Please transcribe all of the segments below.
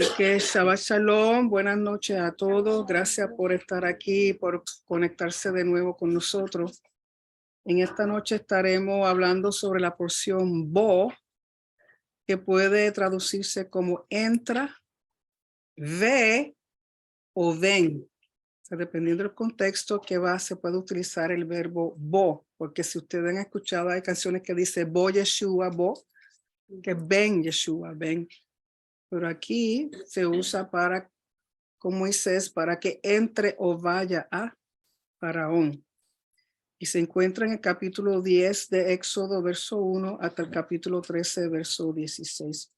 Así que Shabbat Shalom, buenas noches a todos. Gracias por estar aquí, por conectarse de nuevo con nosotros. En esta noche estaremos hablando sobre la porción Bo, que puede traducirse como entra, ve o ven. O sea, dependiendo del contexto que va, se puede utilizar el verbo Bo, porque si ustedes han escuchado, hay canciones que dice Bo Yeshua, Bo, que ven Yeshua, ven. Pero aquí se usa para, con Moisés, para que entre o vaya a Faraón. Y se encuentra en el capítulo 10 de Éxodo, verso 1, hasta el capítulo 13, verso 16.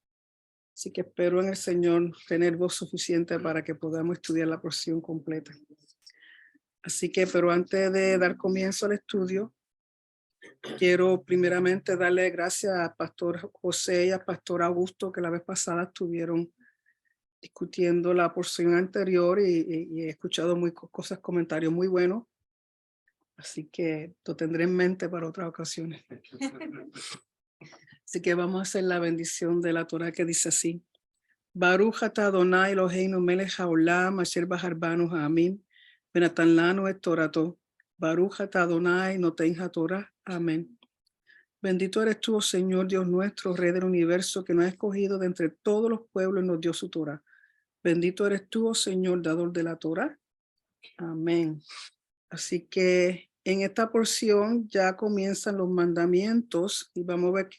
Así que espero en el Señor tener voz suficiente para que podamos estudiar la porción completa. Así que, pero antes de dar comienzo al estudio, quiero primeramente darle gracias a Pastor José y a Pastor Augusto, que la vez pasada estuvieron discutiendo la porción anterior y he escuchado comentarios muy buenos. Así que lo tendré en mente para otras ocasiones. Así que vamos a hacer la bendición de la Torah que dice así. Baruch atah Adonai Eloheinu melech haolam asher bahar banu ha'amim venatan lanu et torato. Baruch atah Adonai noten haTorah. Amén. Bendito eres tú, oh Señor Dios nuestro, Rey del universo, que nos ha escogido de entre todos los pueblos y nos dio su Torah. Bendito eres tú, oh Señor, dador de la Torah. Amén. Así que en esta porción ya comienzan los mandamientos y vamos a ver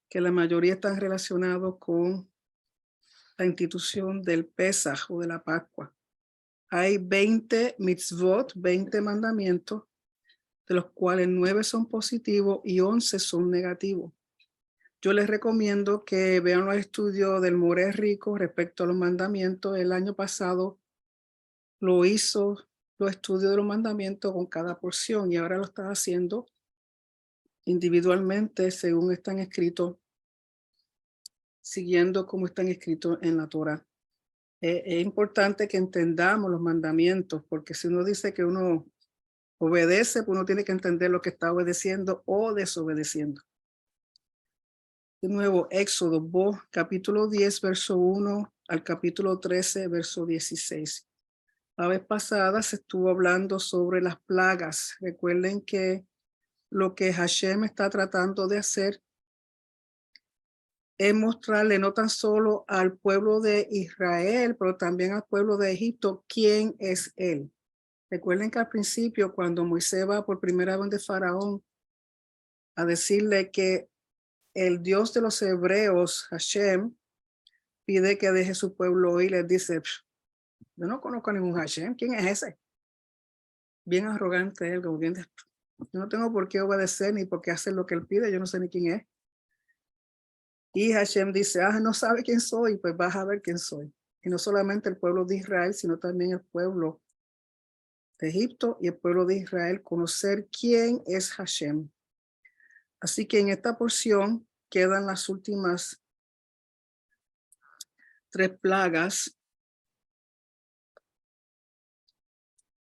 que la mayoría están relacionados con la institución del Pesaj o de la Pascua. Hay 20 mitzvot, 20 mandamientos, de los cuales 9 son positivos y 11 son negativos. Yo les recomiendo que vean los estudios del More Rico respecto a los mandamientos. El año pasado lo hizo los estudios de los mandamientos con cada porción y ahora lo está haciendo individualmente según están escritos, siguiendo como están escritos en la Torah. Es importante que entendamos los mandamientos, porque si uno dice que uno obedece, pues uno tiene que entender lo que está obedeciendo o desobedeciendo. De nuevo, Éxodo, capítulo 10, verso 1 al capítulo 13, verso 16. La vez pasada se estuvo hablando sobre las plagas. Recuerden que lo que Hashem está tratando de hacer es mostrarle no tan solo al pueblo de Israel, pero también al pueblo de Egipto quién es él. Recuerden que al principio, cuando Moisés va por primera vez de Faraón a decirle que el Dios de los hebreos, Hashem, pide que deje su pueblo y les dice, yo no conozco a ningún Hashem, ¿quién es ese? Bien arrogante él, como bien, yo no tengo por qué obedecer ni por qué hacer lo que él pide, yo no sé ni quién es. Y Hashem dice, no sabe quién soy, pues vas a ver quién soy. Y no solamente el pueblo de Israel, sino también el pueblo de Egipto y el pueblo de Israel, conocer quién es Hashem. Así que en esta porción quedan las últimas 3 plagas.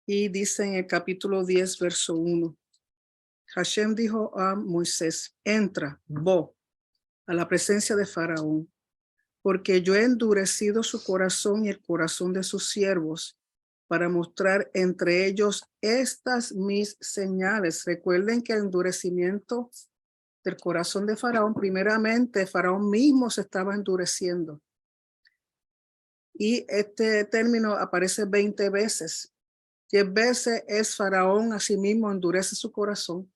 Y dice en el capítulo 10, verso 1. Hashem dijo a Moisés, entra, Bo, a la presencia de Faraón, porque yo he endurecido su corazón y el corazón de sus siervos para mostrar entre ellos estas mis señales. Recuerden que el endurecimiento del corazón de Faraón, primeramente, Faraón mismo se estaba endureciendo. Y este término aparece 20 veces. 10 veces es Faraón a sí mismo endurece su corazón.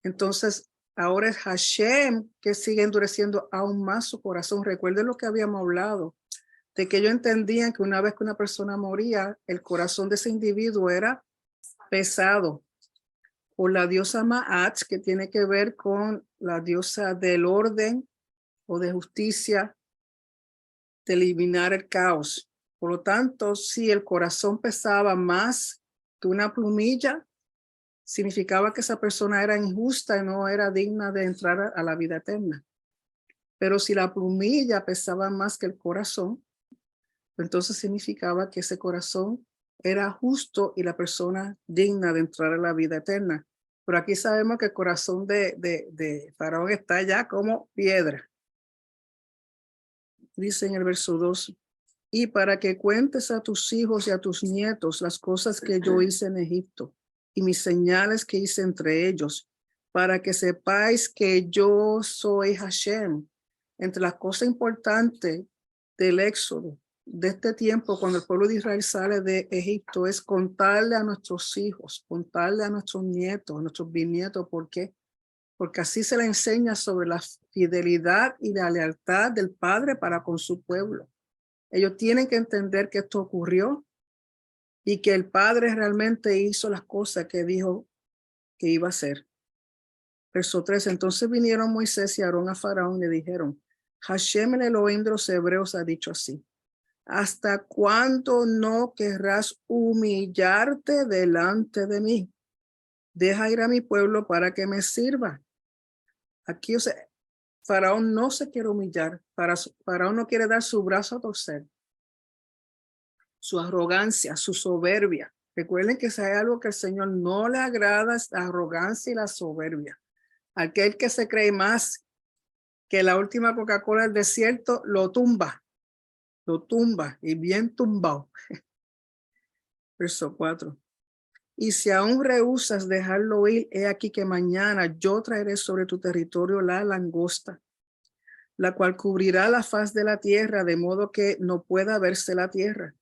Entonces, ahora es Hashem que sigue endureciendo aún más su corazón. Recuerden lo que habíamos hablado, de que ellos entendían que una vez que una persona moría, el corazón de ese individuo era pesado. O la diosa Ma'at, que tiene que ver con la diosa del orden o de justicia, de eliminar el caos. Por lo tanto, si el corazón pesaba más que una plumilla, significaba que esa persona era injusta y no era digna de entrar a la vida eterna. Pero si la plumilla pesaba más que el corazón, entonces significaba que ese corazón era justo y la persona digna de entrar a la vida eterna. Pero aquí sabemos que el corazón de Faraón está ya como piedra. Dice en el verso 2, y para que cuentes a tus hijos y a tus nietos las cosas que yo hice en Egipto y mis señales que hice entre ellos, para que sepáis que yo soy Hashem. Entre las cosas importantes del éxodo, de este tiempo, cuando el pueblo de Israel sale de Egipto, es contarle a nuestros hijos, contarle a nuestros nietos, a nuestros bisnietos. ¿Por qué? Porque así se le enseña sobre la fidelidad y la lealtad del Padre para con su pueblo. Ellos tienen que entender que esto ocurrió y que el Padre realmente hizo las cosas que dijo que iba a hacer. Verso 3. Entonces vinieron Moisés y Aarón a Faraón y le dijeron: Hashem, el Elohim de los hebreos, ha dicho así: ¿hasta cuándo no querrás humillarte delante de mí? Deja ir a mi pueblo para que me sirva. Aquí, o sea, Faraón no se quiere humillar. Faraón no quiere dar su brazo a torcer. Su arrogancia, su soberbia. Recuerden que si hay algo que al Señor no le agrada, es la arrogancia y la soberbia. Aquel que se cree más que la última Coca-Cola del desierto, lo tumba y bien tumbado. Verso 4. Y si aún rehusas dejarlo ir, he aquí que mañana yo traeré sobre tu territorio la langosta, la cual cubrirá la faz de la tierra, de modo que no pueda verse la tierra.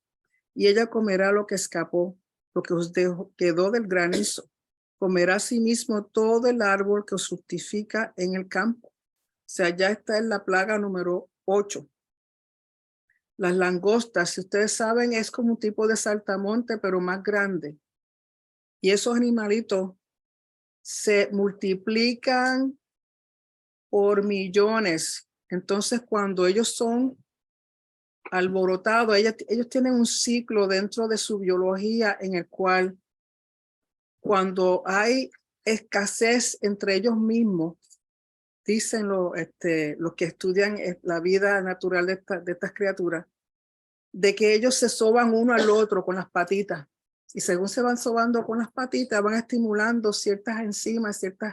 Y ella comerá lo que escapó, lo que os quedó del granizo. Comerá asimismo todo el árbol que os fructifica en el campo. O sea, ya está en la plaga número 8. Las langostas, si ustedes saben, es como un tipo de saltamonte, pero más grande. Y esos animalitos se multiplican por millones. Entonces, cuando ellos son alborotados, ellos tienen un ciclo dentro de su biología en el cual, cuando hay escasez entre ellos mismos, dicen los que estudian la vida natural de estas criaturas, de que ellos se soban uno al otro con las patitas. Y según se van sobando con las patitas, van estimulando ciertas enzimas, ciertos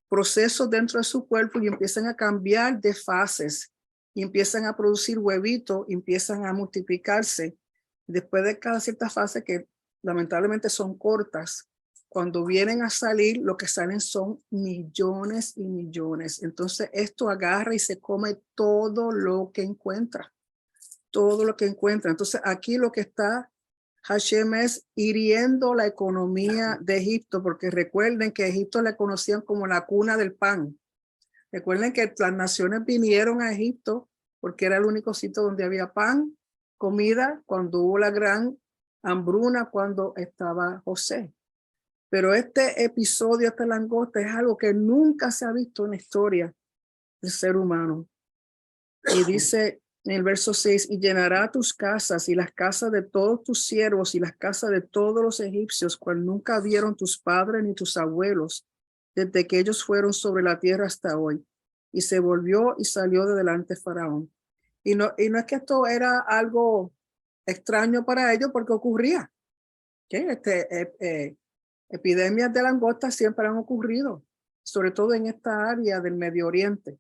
procesos dentro de su cuerpo y empiezan a cambiar de fases y empiezan a producir huevitos, empiezan a multiplicarse. Después de cada cierta fase, que lamentablemente son cortas, cuando vienen a salir, lo que salen son millones y millones. Entonces esto agarra y se come todo lo que encuentra. Todo lo que encuentra. Entonces aquí lo que está Hashem es hiriendo la economía de Egipto, porque recuerden que Egipto le conocían como la cuna del pan. Recuerden que las naciones vinieron a Egipto porque era el único sitio donde había pan, comida, cuando hubo la gran hambruna, cuando estaba José. Pero este episodio, esta langosta, es algo que nunca se ha visto en la historia del ser humano. Y dice en el verso 6, y llenará tus casas y las casas de todos tus siervos y las casas de todos los egipcios, cual nunca vieron tus padres ni tus abuelos, desde que ellos fueron sobre la tierra hasta hoy. Y se volvió y salió de delante de Faraón. Y no es que esto era algo extraño para ellos, porque ocurría. Epidemias de langostas siempre han ocurrido, sobre todo en esta área del Medio Oriente.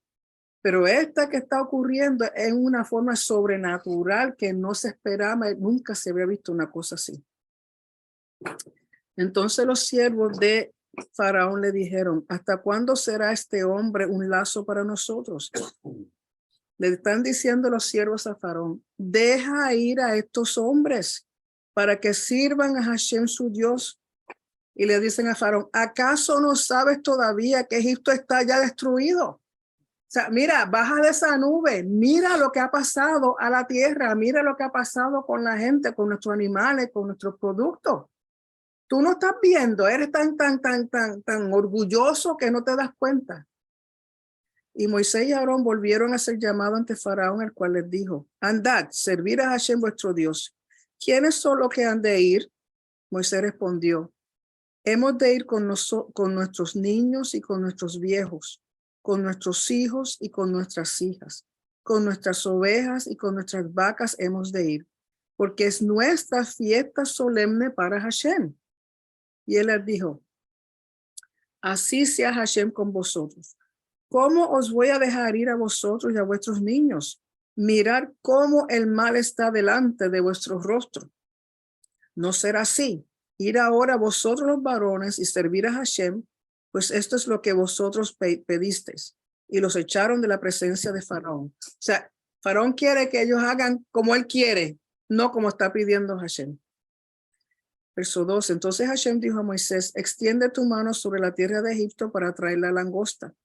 Pero esta que está ocurriendo es una forma sobrenatural que no se esperaba, nunca se había visto una cosa así. Entonces los siervos de Faraón le dijeron: ¿hasta cuándo será este hombre un lazo para nosotros? Le están diciendo los siervos a Faraón: deja ir a estos hombres para que sirvan a Hashem su Dios. Y le dicen a Faraón: ¿acaso no sabes todavía que Egipto está ya destruido? O sea, mira, baja de esa nube, mira lo que ha pasado a la tierra, mira lo que ha pasado con la gente, con nuestros animales, con nuestros productos. Tú no estás viendo, eres tan orgulloso que no te das cuenta. Y Moisés y Aarón volvieron a ser llamados ante Faraón, el cual les dijo: andad, servir a Hashem vuestro Dios. ¿Quiénes son los que han de ir? Moisés respondió: hemos de ir con nuestros niños y con nuestros viejos, con nuestros hijos y con nuestras hijas, con nuestras ovejas y con nuestras vacas hemos de ir, porque es nuestra fiesta solemne para Hashem. Y él les dijo: así sea Hashem con vosotros. ¿Cómo os voy a dejar ir a vosotros y a vuestros niños? Mirad cómo el mal está delante de vuestro rostro. No será así. Ir ahora vosotros los varones y servir a Hashem, pues esto es lo que vosotros pedisteis. Y los echaron de la presencia de Faraón. O sea, Faraón quiere que ellos hagan como él quiere, no como está pidiendo Hashem. Verso 2. Entonces Hashem dijo a Moisés, extiende tu mano sobre la tierra de Egipto para traer la langosta,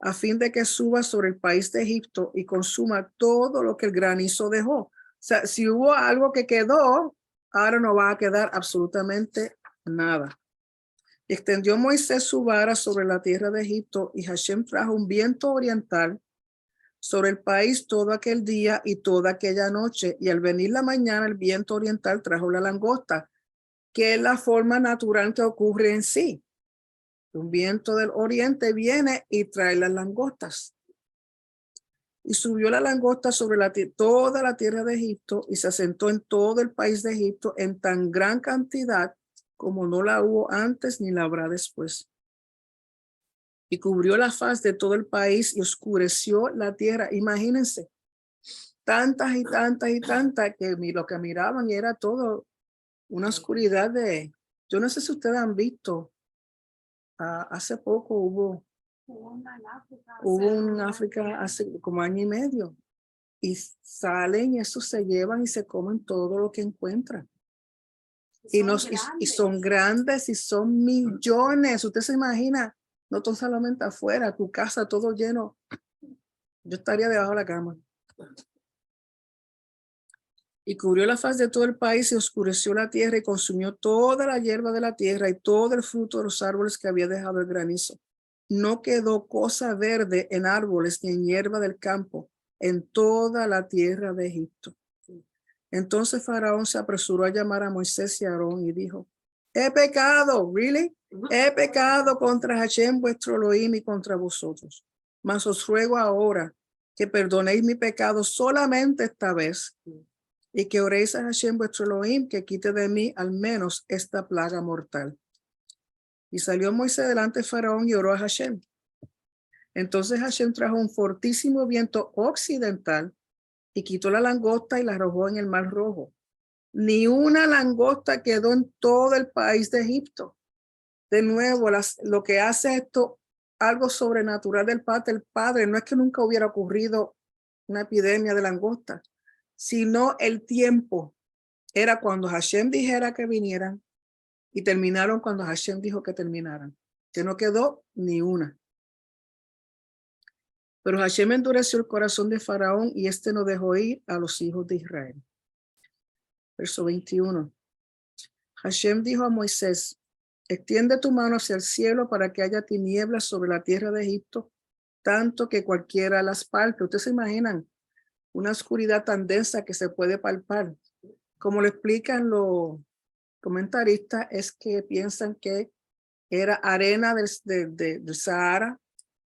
a fin de que suba sobre el país de Egipto y consuma todo lo que el granizo dejó. O sea, si hubo algo que quedó, ahora no va a quedar absolutamente nada. Extendió Moisés su vara sobre la tierra de Egipto y Hashem trajo un viento oriental sobre el país todo aquel día y toda aquella noche. Y al venir la mañana, el viento oriental trajo la langosta, que es la forma natural que ocurre en sí. Un viento del oriente viene y trae las langostas. Y subió la langosta sobre toda la tierra de Egipto y se asentó en todo el país de Egipto en tan gran cantidad como no la hubo antes ni la habrá después. Y cubrió la faz de todo el país y oscureció la tierra. Imagínense, tantas y tantas y tantas que lo que miraban era todo una oscuridad de... Yo no sé si ustedes han visto, hace poco hubo en África hace como año y medio y salen y eso se llevan y se comen todo lo que encuentran. Y son grandes y son millones. Usted se imagina, no todo solamente afuera, tu casa todo lleno. Yo estaría debajo de la cama. Y cubrió la faz de todo el país y oscureció la tierra y consumió toda la hierba de la tierra y todo el fruto de los árboles que había dejado el granizo. No quedó cosa verde en árboles ni en hierba del campo en toda la tierra de Egipto. Entonces Faraón se apresuró a llamar a Moisés y a Aarón y dijo, he pecado, really, he pecado contra Hashem vuestro Elohim y contra vosotros. Mas os ruego ahora que perdonéis mi pecado solamente esta vez y que oréis a Hashem vuestro Elohim que quite de mí al menos esta plaga mortal. Y salió Moisés delante de Faraón y oró a Hashem. Entonces Hashem trajo un fortísimo viento occidental y quitó la langosta y la arrojó en el mar Rojo. Ni una langosta quedó en todo el país de Egipto. De nuevo, lo que hace esto, algo sobrenatural del Padre, no es que nunca hubiera ocurrido una epidemia de langosta, sino el tiempo. Era cuando Hashem dijera que vinieran y terminaron cuando Hashem dijo que terminaran, que no quedó ni una. Pero Hashem endureció el corazón de Faraón y este no dejó ir a los hijos de Israel. Verso 21. Hashem dijo a Moisés, extiende tu mano hacia el cielo para que haya tinieblas sobre la tierra de Egipto, tanto que cualquiera las palpe. Ustedes se imaginan una oscuridad tan densa que se puede palpar. Como lo explican los comentaristas, es que piensan que era arena del Sahara,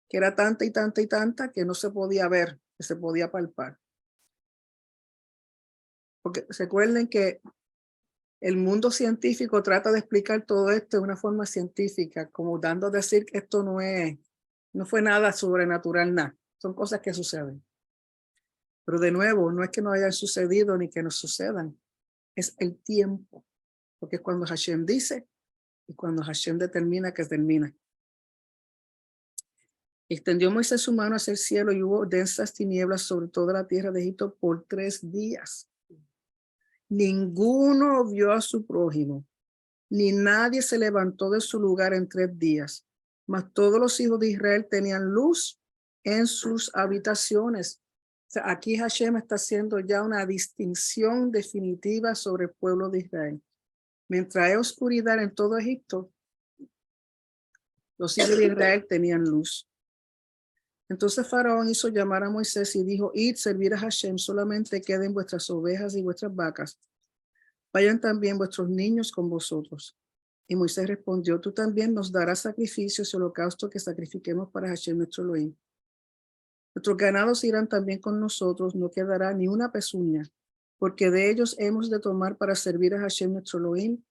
que era tanta y tanta y tanta que no se podía ver, que se podía palpar. Porque recuerden que el mundo científico trata de explicar todo esto de una forma científica, como dando a decir que esto no fue nada sobrenatural, nada. Son cosas que suceden. Pero de nuevo, no es que no hayan sucedido ni que no sucedan. Es el tiempo. Porque es cuando Hashem dice y cuando Hashem determina que termina. Extendió Moisés su mano hacia el cielo y hubo densas tinieblas sobre toda la tierra de Egipto por 3 días. Ninguno vio a su prójimo, ni nadie se levantó de su lugar en 3 días. Mas todos los hijos de Israel tenían luz en sus habitaciones. O sea, aquí Hashem está haciendo ya una distinción definitiva sobre el pueblo de Israel. Mientras hay oscuridad en todo Egipto, los hijos de Israel tenían luz. Entonces Faraón hizo llamar a Moisés y dijo, id, servir a Hashem, solamente queden vuestras ovejas y vuestras vacas. Vayan también vuestros niños con vosotros. Y Moisés respondió, tú también nos darás sacrificios y holocausto que sacrifiquemos para Hashem nuestro Elohim. Nuestros ganados irán también con nosotros, no quedará ni una pezuña, porque de ellos hemos de tomar para servir a Hashem nuestro Elohim,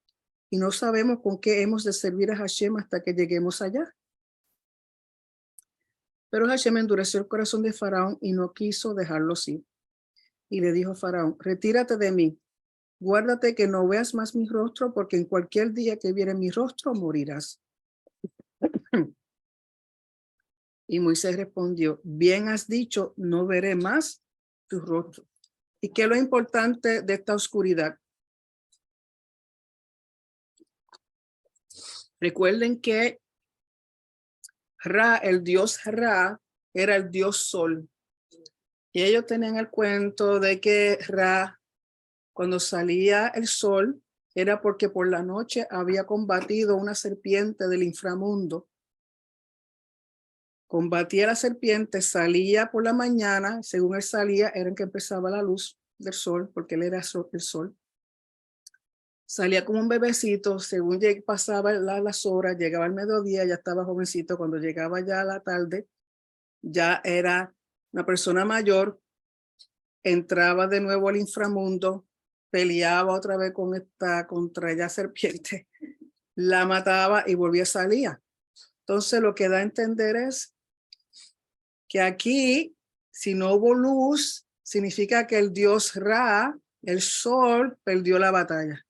y no sabemos con qué hemos de servir a Hashem hasta que lleguemos allá. Pero Hashem endureció el corazón de Faraón y no quiso dejarlos ir. Y le dijo Faraón, retírate de mí, guárdate que no veas más mi rostro, porque en cualquier día que viere mi rostro morirás. Y Moisés respondió, bien has dicho, no veré más tu rostro. ¿Y qué es lo importante de esta oscuridad? Recuerden que Ra, el dios Ra, era el dios sol. Y ellos tenían el cuento de que Ra, cuando salía el sol, era porque por la noche había combatido una serpiente del inframundo. Combatía a la serpiente, salía por la mañana, según él salía, era en que empezaba la luz del sol, porque él era el sol. Salía como un bebecito, según pasaba las horas, llegaba al mediodía, ya estaba jovencito, cuando llegaba ya a la tarde, ya era una persona mayor, entraba de nuevo al inframundo, peleaba otra vez contra ella serpiente, la mataba y volvía a salir. Entonces lo que da a entender es que aquí, si no hubo luz, significa que el dios Ra, el sol, perdió la batalla.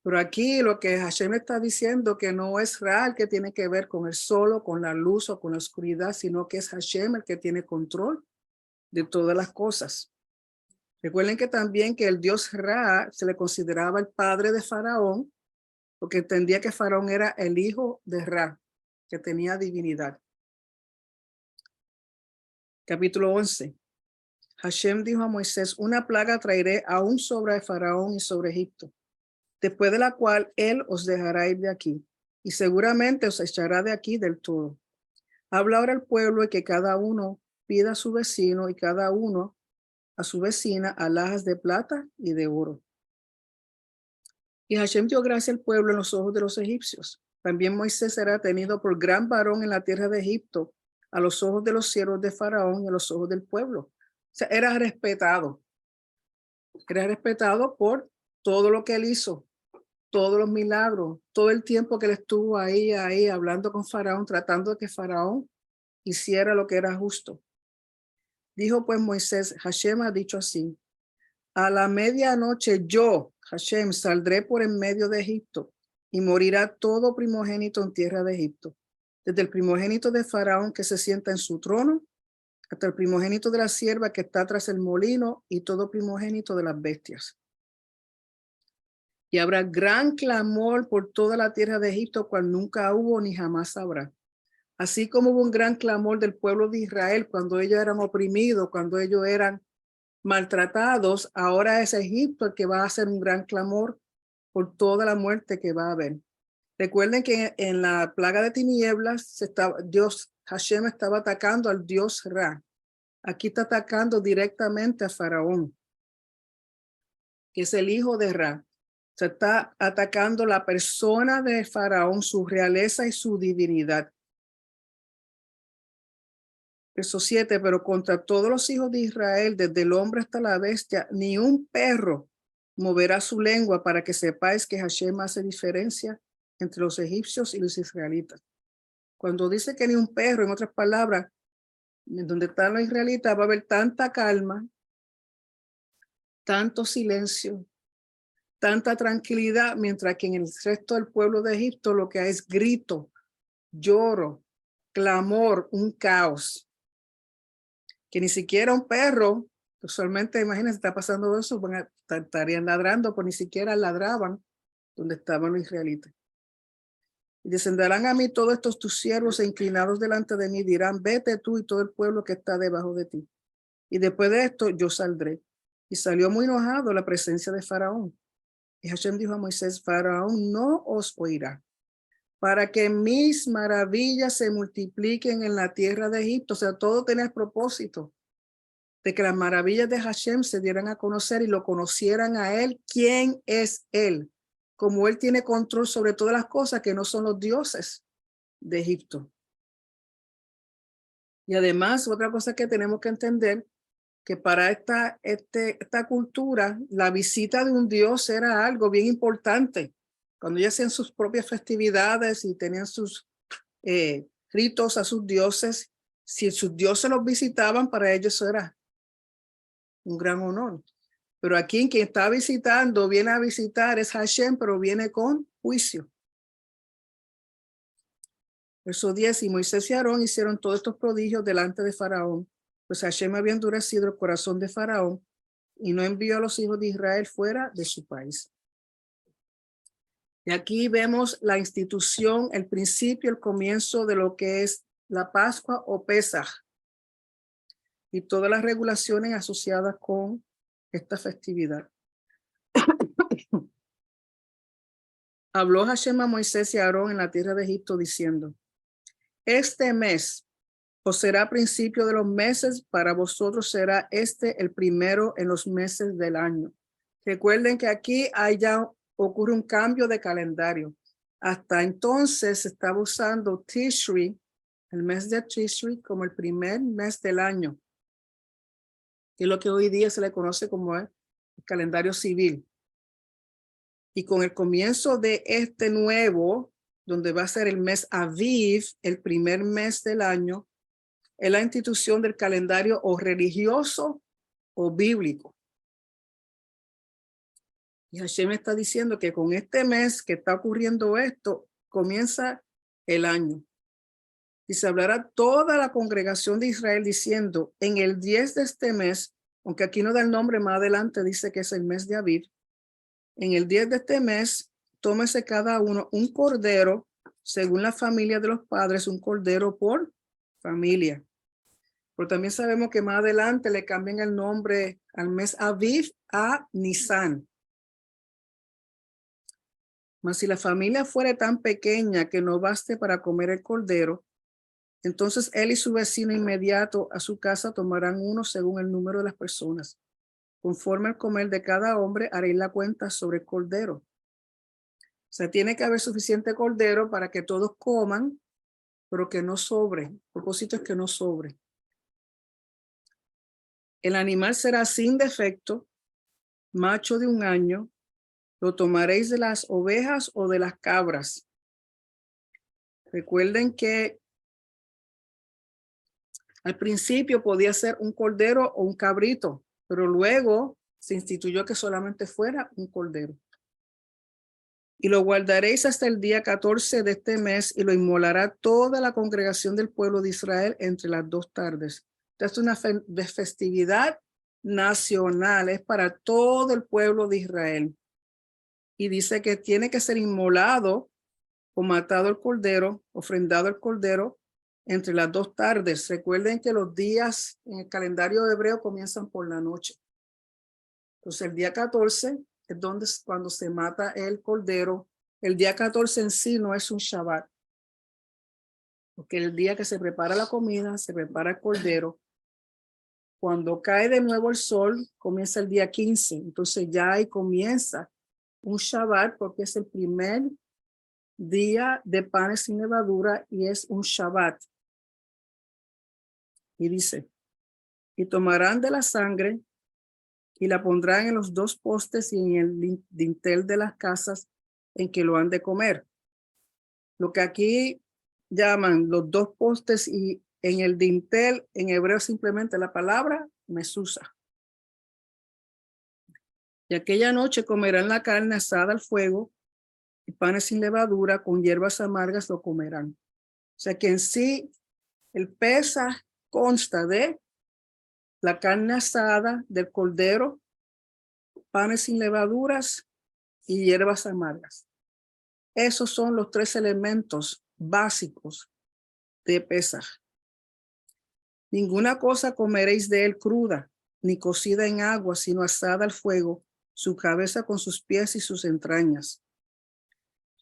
Pero aquí lo que Hashem está diciendo que no es Ra el que tiene que ver con el sol o con la luz o con la oscuridad, sino que es Hashem el que tiene control de todas las cosas. Recuerden que también que el dios Ra se le consideraba el padre de Faraón, porque entendía que Faraón era el hijo de Ra, que tenía divinidad. Capítulo 11. Hashem dijo a Moisés, una plaga traeré aún sobre Faraón y sobre Egipto, después de la cual él os dejará ir de aquí, y seguramente os echará de aquí del todo. Habla ahora al pueblo y que cada uno pida a su vecino y cada uno a su vecina alhajas de plata y de oro. Y Hashem dio gracia al pueblo en los ojos de los egipcios. También Moisés será tenido por gran varón en la tierra de Egipto, a los ojos de los siervos de Faraón y a los ojos del pueblo. O sea, era respetado. Era respetado por todo lo que él hizo, todos los milagros, todo el tiempo que él estuvo ahí hablando con Faraón, tratando de que Faraón hiciera lo que era justo. Dijo pues Moisés, Hashem ha dicho así, a la medianoche yo, Hashem, saldré por en medio de Egipto y morirá todo primogénito en tierra de Egipto, desde el primogénito de Faraón que se sienta en su trono, hasta el primogénito de la sierva que está tras el molino y todo primogénito de las bestias. Y habrá gran clamor por toda la tierra de Egipto, cual nunca hubo ni jamás habrá. Así como hubo un gran clamor del pueblo de Israel cuando ellos eran oprimidos, cuando ellos eran maltratados, ahora es Egipto el que va a hacer un gran clamor por toda la muerte que va a haber. Recuerden que en la plaga de tinieblas Hashem estaba atacando al dios Ra. Aquí está atacando directamente a Faraón, que es el hijo de Ra. Se está atacando la persona de Faraón, su realeza y su divinidad. Verso 7, pero contra todos los hijos de Israel, desde el hombre hasta la bestia, ni un perro moverá su lengua, para que sepáis que Hashem hace diferencia entre los egipcios y los israelitas. Cuando dice que ni un perro, en otras palabras, donde están los israelitas va a haber tanta calma, tanto silencio, tanta tranquilidad, mientras que en el resto del pueblo de Egipto lo que hay es grito, lloro, clamor, un caos. Que ni siquiera un perro, usualmente imagínense, está pasando eso, estarían ladrando, pues ni siquiera ladraban donde estaban los israelitas. Y descenderán a mí todos estos tus siervos e inclinados delante de mí, dirán, vete tú y todo el pueblo que está debajo de ti. Y después de esto yo saldré. Y salió muy enojado a la presencia de Faraón. Y Hashem dijo a Moisés, Faraón no os oirá, para que mis maravillas se multipliquen en la tierra de Egipto. O sea, todo tenía el propósito de que las maravillas de Hashem se dieran a conocer y lo conocieran a él, quién es él, como él tiene control sobre todas las cosas que no son los dioses de Egipto. Y además, otra cosa que tenemos que entender, que para esta cultura, la visita de un dios era algo bien importante. Cuando ellos hacían sus propias festividades y tenían sus ritos a sus dioses, si sus dioses los visitaban, para ellos eso era un gran honor. Pero aquí quien está visitando, viene a visitar es Hashem, pero viene con juicio. Verso 10, y Moisés y Aarón hicieron todos estos prodigios delante de Faraón, pues Hashem había endurecido el corazón de Faraón y no envió a los hijos de Israel fuera de su país. Y aquí vemos la institución, el principio, el comienzo de lo que es la Pascua o Pesaj y todas las regulaciones asociadas con esta festividad. Habló Hashem a Moisés y a Aarón en la tierra de Egipto diciendo: este mes os será principio de los meses, para vosotros será este el primero en los meses del año. Recuerden que aquí ocurre un cambio de calendario. Hasta entonces se estaba usando Tishri, el mes de Tishri, como el primer mes del año, que es lo que hoy día se le conoce como el calendario civil. Y con el comienzo de este nuevo, donde va a ser el mes Aviv, el primer mes del año, es la institución del calendario o religioso o bíblico. Y Hashem está diciendo que con este mes que está ocurriendo esto, comienza el año. Y se hablará toda la congregación de Israel diciendo, en el 10 de este mes, aunque aquí no da el nombre, más adelante dice que es el mes de Aviv, en el 10 de este mes, tómese cada uno un cordero, según la familia de los padres, un cordero por familia. Pero también sabemos que más adelante le cambian el nombre al mes Aviv a Nisan. Mas si la familia fuera tan pequeña que no baste para comer el cordero, entonces él y su vecino inmediato a su casa tomarán uno según el número de las personas. Conforme al comer de cada hombre, haréis la cuenta sobre el cordero. O sea, tiene que haber suficiente cordero para que todos coman, pero que no sobre. El propósito es que no sobre. El animal será sin defecto, macho de 1 año. Lo tomaréis de las ovejas o de las cabras. Recuerden que al principio podía ser un cordero o un cabrito, pero luego se instituyó que solamente fuera un cordero. Y lo guardaréis hasta el día 14 de este mes y lo inmolará toda la congregación del pueblo de Israel entre las 2 tardes. Esta es una festividad nacional, es para todo el pueblo de Israel. Y dice que tiene que ser inmolado o matado el cordero, ofrendado el cordero entre las 2 tardes. Recuerden que los días en el calendario hebreo comienzan por la noche. Entonces el día 14 es cuando se mata el cordero. El día 14 en sí no es un Shabbat, porque el día que se prepara la comida, se prepara el cordero. Cuando cae de nuevo el sol, comienza el día 15. Entonces ya ahí comienza un Shabbat, porque es el primer día de panes sin levadura y es un Shabbat. Y dice, y tomarán de la sangre y la pondrán en los 2 postes y en el dintel de las casas en que lo han de comer. Lo que aquí llaman los 2 postes y en el dintel, en hebreo simplemente la palabra mesusa. Y aquella noche comerán la carne asada al fuego y panes sin levadura con hierbas amargas lo comerán. O sea que en sí el Pesaj consta de la carne asada del cordero, panes sin levaduras y hierbas amargas. Esos son los 3 elementos básicos de Pesaj. Ninguna cosa comeréis de él cruda, ni cocida en agua, sino asada al fuego, su cabeza con sus pies y sus entrañas.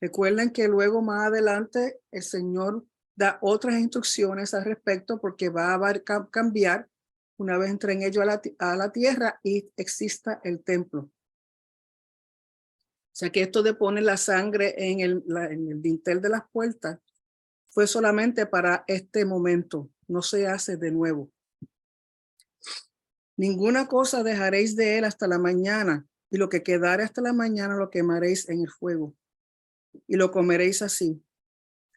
Recuerden que luego más adelante el Señor da otras instrucciones al respecto, porque va a cambiar una vez entren ellos a la tierra y exista el templo. O sea que esto de poner la sangre en el dintel de las puertas fue solamente para este momento, no se hace de nuevo. Ninguna cosa dejaréis de él hasta la mañana, y lo que quedare hasta la mañana lo quemaréis en el fuego, y lo comeréis así,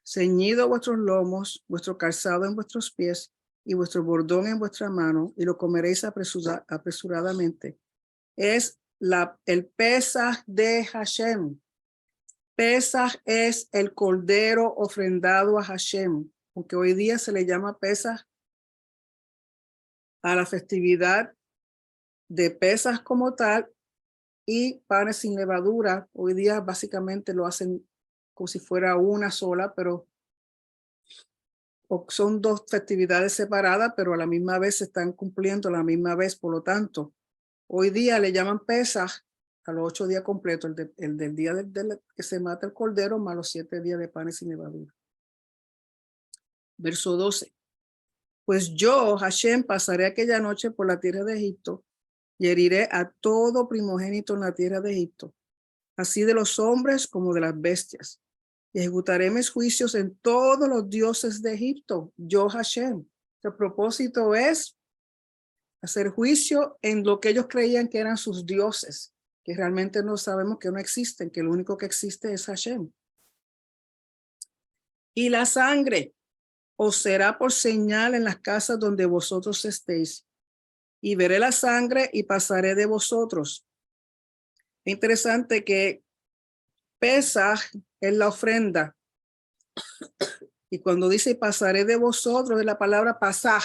ceñido vuestros lomos, vuestro calzado en vuestros pies, y vuestro bordón en vuestra mano, y lo comeréis apresuradamente. Es el Pesaj de Hashem. Pesaj es el cordero ofrendado a Hashem, aunque hoy día se le llama Pesaj a la festividad de Pesaj como tal, y panes sin levadura. Hoy día básicamente lo hacen como si fuera una sola, pero son dos festividades separadas, pero a la misma vez se están cumpliendo a la misma vez. Por lo tanto, hoy día le llaman Pesaj a los 8 días completos, el del día que se mata el cordero, más los 7 días de panes sin levadura. Verso 12. Pues yo, Hashem, pasaré aquella noche por la tierra de Egipto y heriré a todo primogénito en la tierra de Egipto, así de los hombres como de las bestias. Y ejecutaré mis juicios en todos los dioses de Egipto. Yo, Hashem. El propósito es hacer juicio en lo que ellos creían que eran sus dioses, que realmente no sabemos que no existen, que lo único que existe es Hashem. Y la sangre os será por señal en las casas donde vosotros estéis. Y veré la sangre y pasaré de vosotros. Es interesante que Pesaj es la ofrenda. Y cuando dice pasaré de vosotros, es la palabra pasaj.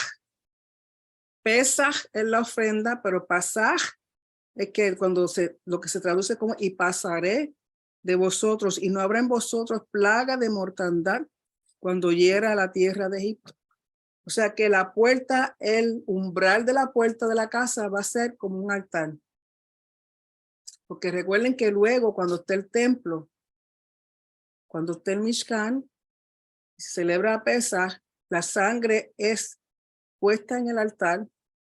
Pesaj es la ofrenda, pero pasaj es que lo que se traduce como y pasaré de vosotros, y no habrá en vosotros plaga de mortandad cuando hiera la tierra de Egipto. O sea que la puerta, el umbral de la puerta de la casa va a ser como un altar. Porque recuerden que luego cuando esté el templo, cuando esté el Mishkan, se celebra Pesaj, la sangre es puesta en el altar,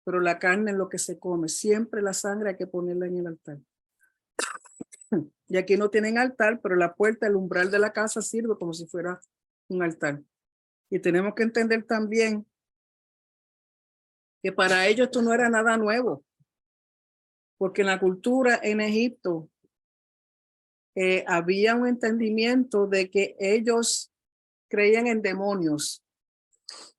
pero la carne es lo que se come. Siempre la sangre hay que ponerla en el altar. Y aquí no tienen altar, pero la puerta, el umbral de la casa sirve como si fuera un altar. Y tenemos que entender también que para ellos esto no era nada nuevo, porque en la cultura en Egipto había un entendimiento de que ellos creían en demonios.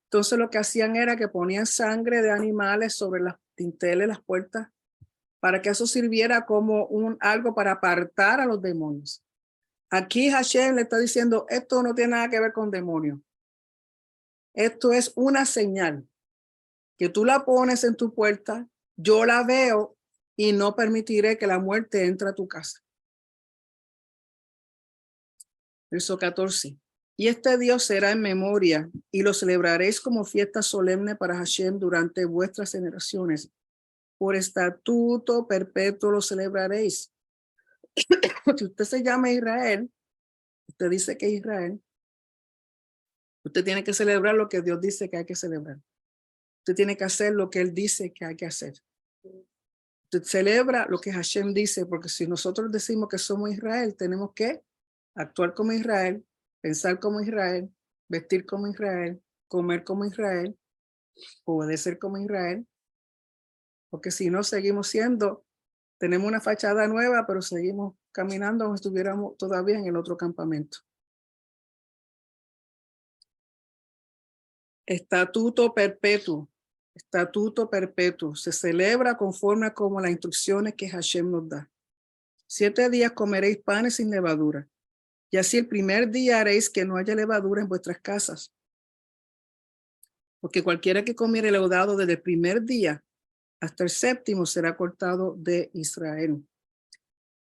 Entonces lo que hacían era que ponían sangre de animales sobre las dinteles, las puertas, para que eso sirviera como algo para apartar a los demonios. Aquí Hashem le está diciendo, esto no tiene nada que ver con demonios. Esto es una señal que tú la pones en tu puerta, yo la veo y no permitiré que la muerte entre a tu casa. Verso 14. Y este Dios será en memoria y lo celebraréis como fiesta solemne para Hashem durante vuestras generaciones. Por estatuto perpetuo lo celebraréis. Si usted se llama Israel, usted dice que es Israel, usted tiene que celebrar lo que Dios dice que hay que celebrar. Usted tiene que hacer lo que Él dice que hay que hacer. Usted celebra lo que Hashem dice, porque si nosotros decimos que somos Israel, tenemos que actuar como Israel, pensar como Israel, vestir como Israel, comer como Israel, obedecer como Israel, porque si no seguimos tenemos una fachada nueva, pero seguimos caminando como si estuviéramos todavía en el otro campamento. Estatuto perpetuo. Estatuto perpetuo. Se celebra conforme como las instrucciones que Hashem nos da. 7 días comeréis panes sin levadura. Y así el primer día haréis que no haya levadura en vuestras casas. Porque cualquiera que comiere leudado desde el primer día hasta el 7º será cortado de Israel.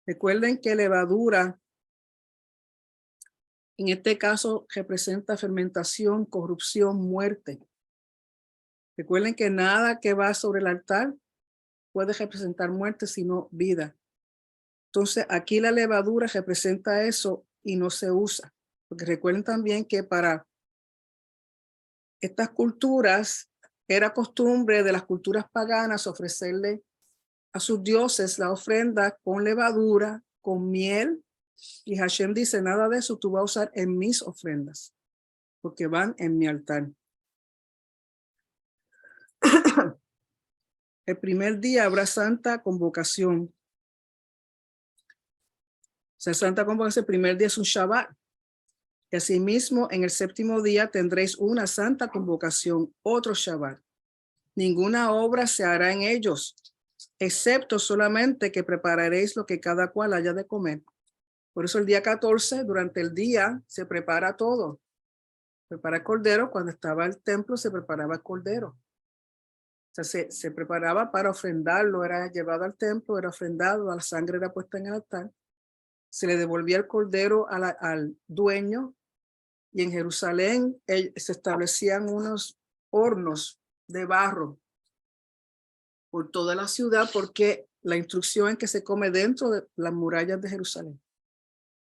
Recuerden que levadura, en este caso, representa fermentación, corrupción, muerte. Recuerden que nada que va sobre el altar puede representar muerte, sino vida. Entonces, aquí la levadura representa eso y no se usa. Porque recuerden también que para estas culturas era costumbre de las culturas paganas ofrecerle a sus dioses la ofrenda con levadura, con miel. Y Hashem dice, nada de eso tú vas a usar en mis ofrendas, porque van en mi altar. El primer día habrá santa convocación. O sea, santa convocación, el primer día es un Shabbat. Y asimismo, en el séptimo día tendréis una santa convocación, otro Shabbat. Ninguna obra se hará en ellos, excepto solamente que prepararéis lo que cada cual haya de comer. Por eso el día 14, durante el día, se prepara todo. Prepara el cordero. Cuando estaba el templo, se preparaba el cordero. O sea, se preparaba para ofrendarlo, era llevado al templo, era ofrendado, la sangre era puesta en el altar. Se le devolvía el cordero al dueño, y en Jerusalén se establecían unos hornos de barro por toda la ciudad, porque la instrucción es que se come dentro de las murallas de Jerusalén.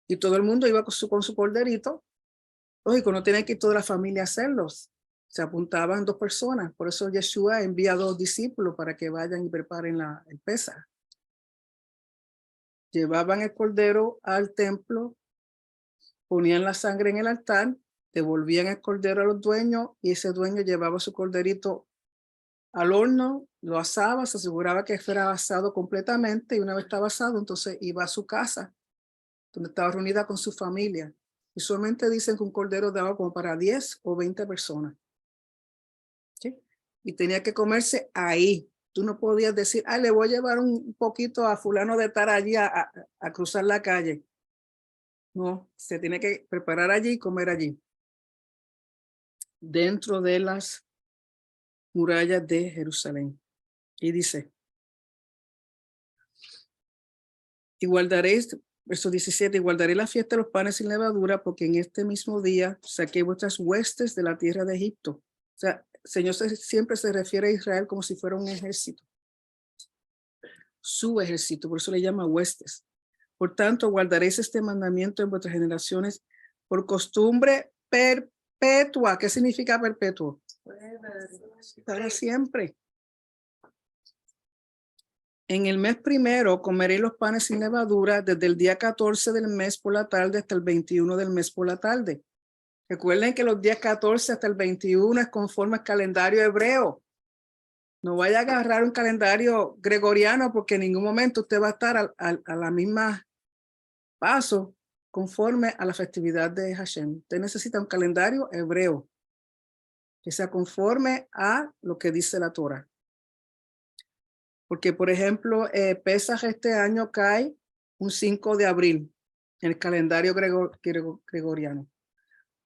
Y todo el mundo iba con su corderito. Lógico, no tiene que ir toda la familia a hacerlos. Se apuntaban 2 personas. Por eso Yeshua envía 2 discípulos para que vayan y preparen el Pesaj. Llevaban el cordero al templo, ponían la sangre en el altar, devolvían el cordero a los dueños, y ese dueño llevaba su corderito al horno, lo asaba, se aseguraba que fuera asado completamente, y una vez estaba asado, entonces iba a su casa, donde estaba reunida con su familia. Usualmente dicen que un cordero daba como para 10 o 20 personas. ¿Sí? Y tenía que comerse ahí. Tú no podías decir, le voy a llevar un poquito a fulano de estar allí a cruzar la calle. No, se tiene que preparar allí y comer allí, dentro de las murallas de Jerusalén. Y dice, y guardaréis, verso 17, y guardaré la fiesta de los panes sin levadura, porque en este mismo día saqué vuestras huestes de la tierra de Egipto. O sea, el Señor siempre se refiere a Israel como si fuera un ejército. Su ejército, por eso le llama huestes. Por tanto, guardaréis este mandamiento en vuestras generaciones por costumbre perpetua. ¿Qué significa perpetuo? Para siempre. En el mes primero comeréis los panes sin levadura desde el día 14 del mes por la tarde hasta el 21 del mes por la tarde. Recuerden que los días 14 hasta el 21 es conforme al calendario hebreo. No vaya a agarrar un calendario gregoriano, porque en ningún momento usted va a estar a la misma paso conforme a la festividad de Hashem. Usted necesita un calendario hebreo que sea conforme a lo que dice la Torah. Porque, por ejemplo, Pesaj este año cae un 5 de abril en el calendario gregoriano.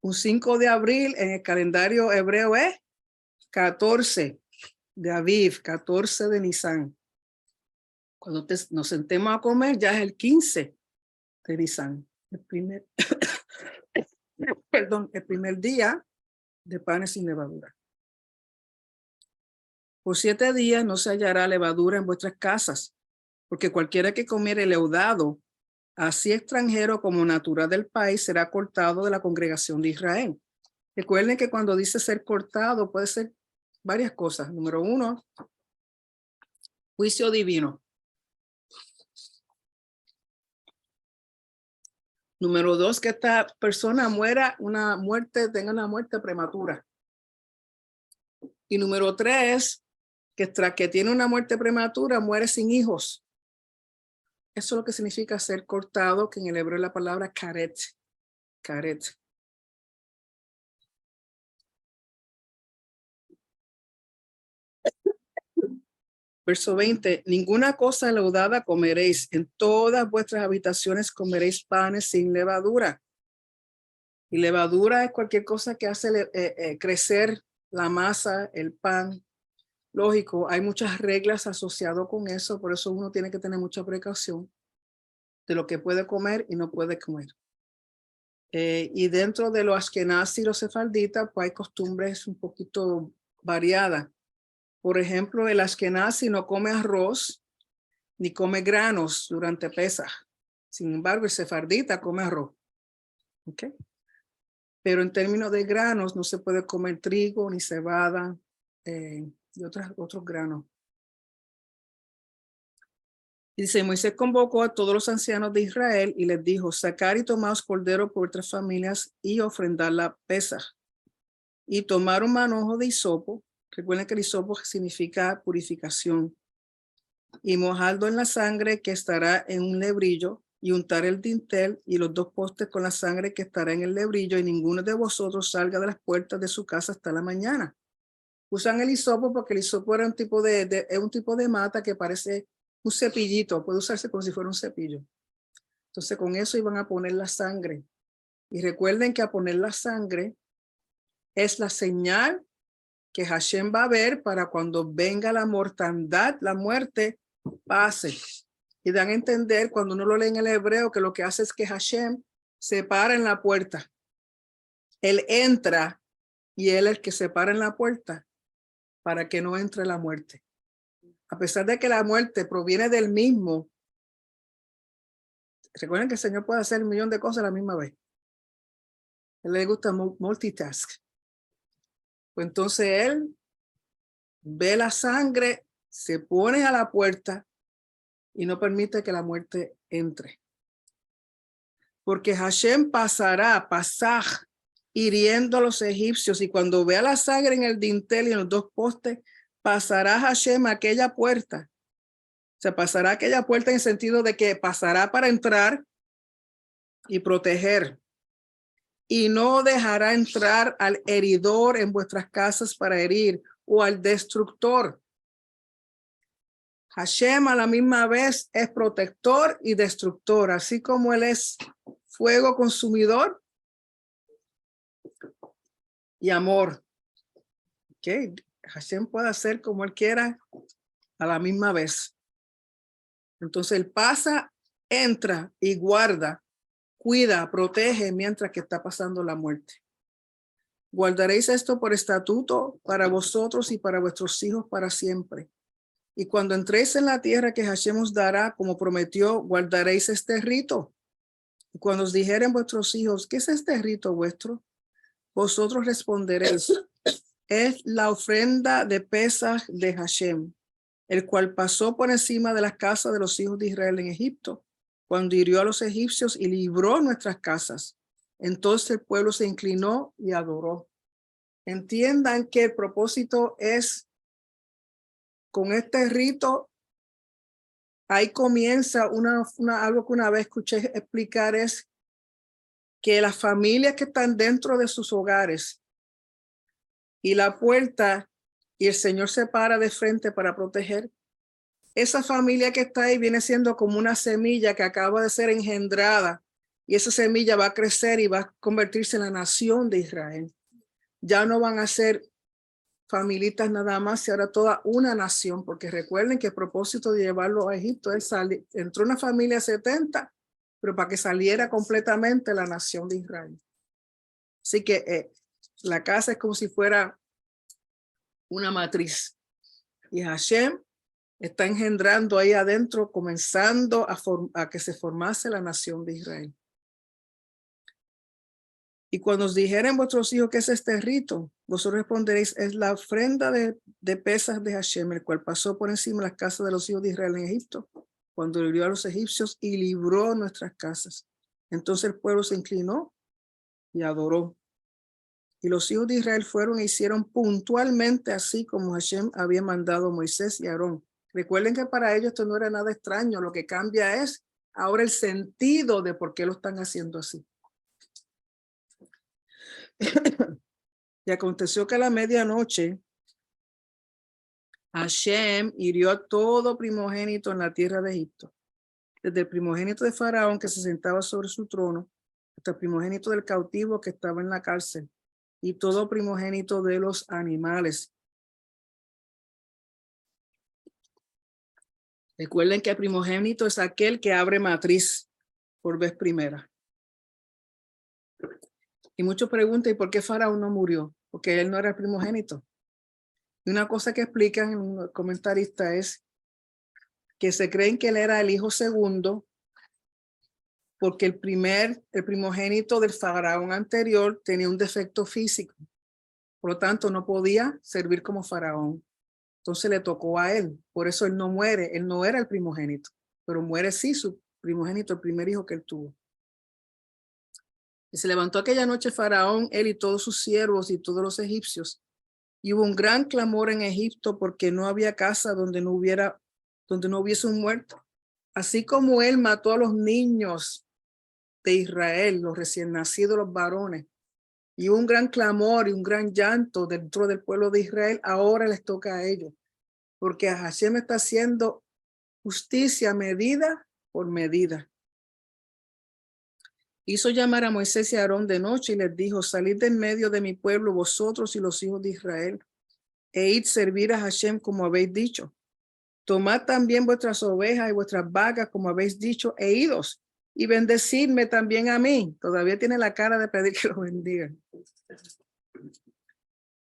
Un 5 de abril en el calendario hebreo es 14 de Aviv, 14 de Nisan. Cuando nos sentemos a comer, ya es el 15 de Nisan. El primer, el primer día de panes sin levadura. Por 7 días no se hallará levadura en vuestras casas, porque cualquiera que comiere leudado, así extranjero como natural del país, será cortado de la congregación de Israel. Recuerden que cuando dice ser cortado puede ser varias cosas. Número 1, juicio divino. Número 2, que esta persona tenga una muerte prematura. Y número 3, que tras que tiene una muerte prematura, muere sin hijos. Eso es lo que significa ser cortado, que en el hebreo es la palabra karet. Karet. Verso 20, ninguna cosa leudada comeréis, en todas vuestras habitaciones comeréis panes sin levadura. Y levadura es cualquier cosa que hace crecer la masa, el pan. Lógico, hay muchas reglas asociadas con eso, por eso uno tiene que tener mucha precaución de lo que puede comer y no puede comer. Y dentro de los ashkenazí y los sefarditas, pues hay costumbres un poquito variadas. Por ejemplo, el ashkenazí no come arroz ni come granos durante Pesaj. Sin embargo, el sefardita come arroz. ¿Okay? Pero en términos de granos, no se puede comer trigo ni cebada y otros granos. Y dice, Moisés convocó a todos los ancianos de Israel y les dijo, sacar y tomaos cordero por vuestras familias y ofrendar la Pesaj. Y tomar un manojo de hisopo. Recuerden que el hisopo significa purificación. Y mojadlo en la sangre que estará en un lebrillo y untar el dintel y los 2 postes con la sangre que estará en el lebrillo, y ninguno de vosotros salga de las puertas de su casa hasta la mañana. Usan el hisopo porque el hisopo era un tipo es un tipo de mata que parece un cepillito, puede usarse como si fuera un cepillo. Entonces con eso iban a poner la sangre. Y recuerden que a poner la sangre es la señal que Hashem va a ver para cuando venga la mortandad, la muerte, pase. Y dan a entender cuando uno lo lee en el hebreo que lo que hace es que Hashem se para en la puerta. Él entra y él es el que se para en la puerta para que no entre la muerte. A pesar de que la muerte proviene del mismo, recuerden que el Señor puede hacer 1,000,000 de cosas a la misma vez. A él le gusta multitask. Pues entonces él ve la sangre, se pone a la puerta y no permite que la muerte entre. Porque Hashem pasará, hiriendo a los egipcios, y cuando vea la sangre en el dintel y en los 2 postes, pasará Hashem a aquella puerta. Se pasará aquella puerta en el sentido de que pasará para entrar y proteger. Y no dejará entrar al heridor en vuestras casas para herir, o al destructor. Hashem a la misma vez es protector y destructor, así como él es fuego consumidor y amor. Okay. Hashem puede hacer como él quiera a la misma vez. Entonces él pasa, entra y guarda, cuida, protege mientras que está pasando la muerte. Guardaréis esto por estatuto para vosotros y para vuestros hijos para siempre. Y cuando entréis en la tierra que Hashem os dará, como prometió, guardaréis este rito. Y cuando os dijeren vuestros hijos, ¿qué es este rito vuestro? Vosotros responderéis, es la ofrenda de Pesaj de Hashem, el cual pasó por encima de las casas de los hijos de Israel en Egipto, cuando hirió a los egipcios y libró nuestras casas. Entonces el pueblo se inclinó y adoró. Entiendan que el propósito es, con este rito, ahí comienza algo que una vez escuché explicar, es que las familias que están dentro de sus hogares y la puerta y el Señor se para de frente para proteger, esa familia que está ahí viene siendo como una semilla que acaba de ser engendrada, y esa semilla va a crecer y va a convertirse en la nación de Israel. Ya no van a ser familitas nada más, y ahora toda una nación, porque recuerden que el propósito de llevarlo a Egipto es salir. Entró una familia 70, pero para que saliera completamente la nación de Israel. Así que la casa es como si fuera una matriz, y Hashem está engendrando ahí adentro, comenzando a que se formase la nación de Israel. Y cuando os dijeren vuestros hijos qué es este rito, vosotros responderéis, es la ofrenda de Pesaj de Hashem, el cual pasó por encima de las casas de los hijos de Israel en Egipto, cuando hirió a los egipcios y libró nuestras casas. Entonces el pueblo se inclinó y adoró. Y los hijos de Israel fueron e hicieron puntualmente así como Hashem había mandado a Moisés y a Aarón. Recuerden que para ellos esto no era nada extraño, lo que cambia es ahora el sentido de por qué lo están haciendo así. Y aconteció que a la medianoche Hashem hirió a todo primogénito en la tierra de Egipto, desde el primogénito de Faraón que se sentaba sobre su trono, hasta el primogénito del cautivo que estaba en la cárcel, y todo primogénito de los animales. Recuerden que el primogénito es aquel que abre matriz por vez primera. Y muchos preguntan, ¿y por qué Faraón no murió? Porque él no era el primogénito. Y una cosa que explican en un comentarista es que se creen que él era el hijo segundo, porque el primogénito del Faraón anterior tenía un defecto físico. Por lo tanto, no podía servir como Faraón. Entonces le tocó a él. Por eso él no muere. Él no era el primogénito, pero muere sí su primogénito, el primer hijo que él tuvo. Y se levantó aquella noche Faraón, él y todos sus siervos y todos los egipcios. Y hubo un gran clamor en Egipto porque no había casa donde no hubiese un muerto. Así como él mató a los niños de Israel, los recién nacidos, los varones, y un gran clamor y un gran llanto dentro del pueblo de Israel, ahora les toca a ellos, porque Hashem está haciendo justicia medida por medida. Hizo llamar a Moisés y a Aarón de noche y les dijo: salid de en medio de mi pueblo, vosotros y los hijos de Israel, e id servir a Hashem como habéis dicho. Tomad también vuestras ovejas y vuestras vacas como habéis dicho, e idos, y bendecidme también a mí. Todavía tiene la cara de pedir que lo bendigan.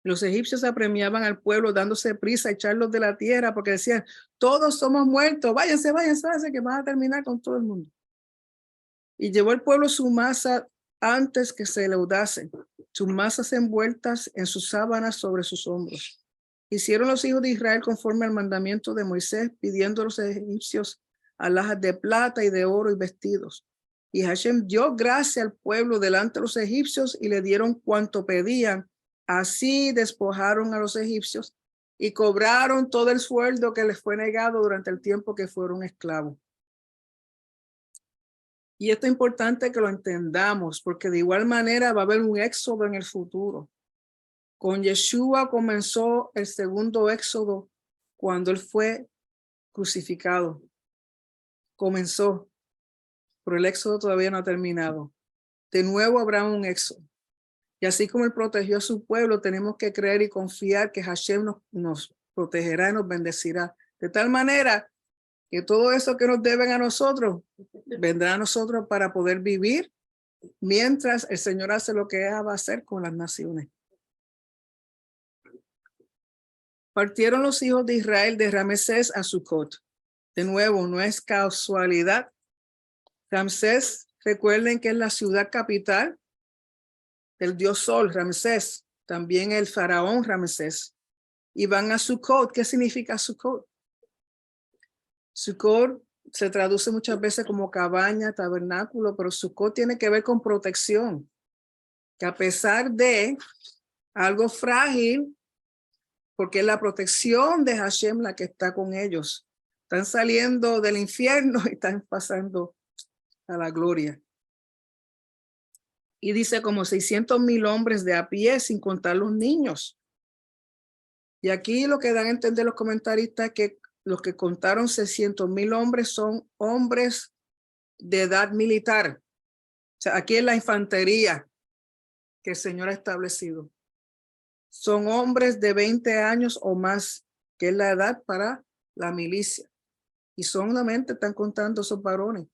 Los egipcios apremiaban al pueblo dándose prisa a echarlos de la tierra porque decían: todos somos muertos, váyanse, que van a terminar con todo el mundo. Y llevó el pueblo su masa antes que se leudasen, sus masas envueltas en sus sábanas sobre sus hombros. Hicieron los hijos de Israel conforme al mandamiento de Moisés, pidiendo a los egipcios alhajas de plata y de oro y vestidos. Y Hashem dio gracia al pueblo delante de los egipcios y le dieron cuanto pedían. Así despojaron a los egipcios y cobraron todo el sueldo que les fue negado durante el tiempo que fueron esclavos. Y esto es importante que lo entendamos, porque de igual manera va a haber un éxodo en el futuro. Con Yeshua comenzó el segundo éxodo cuando él fue crucificado. Comenzó, pero el éxodo todavía no ha terminado. De nuevo habrá un éxodo. Y así como él protegió a su pueblo, tenemos que creer y confiar que Hashem nos protegerá y nos bendecirá. De tal manera que todo eso que nos deben a nosotros, vendrá a nosotros para poder vivir mientras el Señor hace lo que va a hacer con las naciones. Partieron los hijos de Israel de Ramsés a Sucot. De nuevo, no es casualidad. Ramsés, recuerden que es la ciudad capital del dios Sol, Ramsés, también el faraón Ramsés. Y van a Sucot. ¿Qué significa Sucot? Sucot se traduce muchas veces como cabaña, tabernáculo, pero Sucot tiene que ver con protección. Que a pesar de algo frágil, porque es la protección de Hashem la que está con ellos. Están saliendo del infierno y están pasando a la gloria. Y dice como 600,000 hombres de a pie, sin contar los niños. Y aquí lo que dan a entender los comentaristas es que los que contaron 600,000 hombres son hombres de edad militar. O sea, aquí es la infantería que el Señor ha establecido. Son hombres de 20 años o más, que es la edad para la milicia. Y solamente están contando esos varones.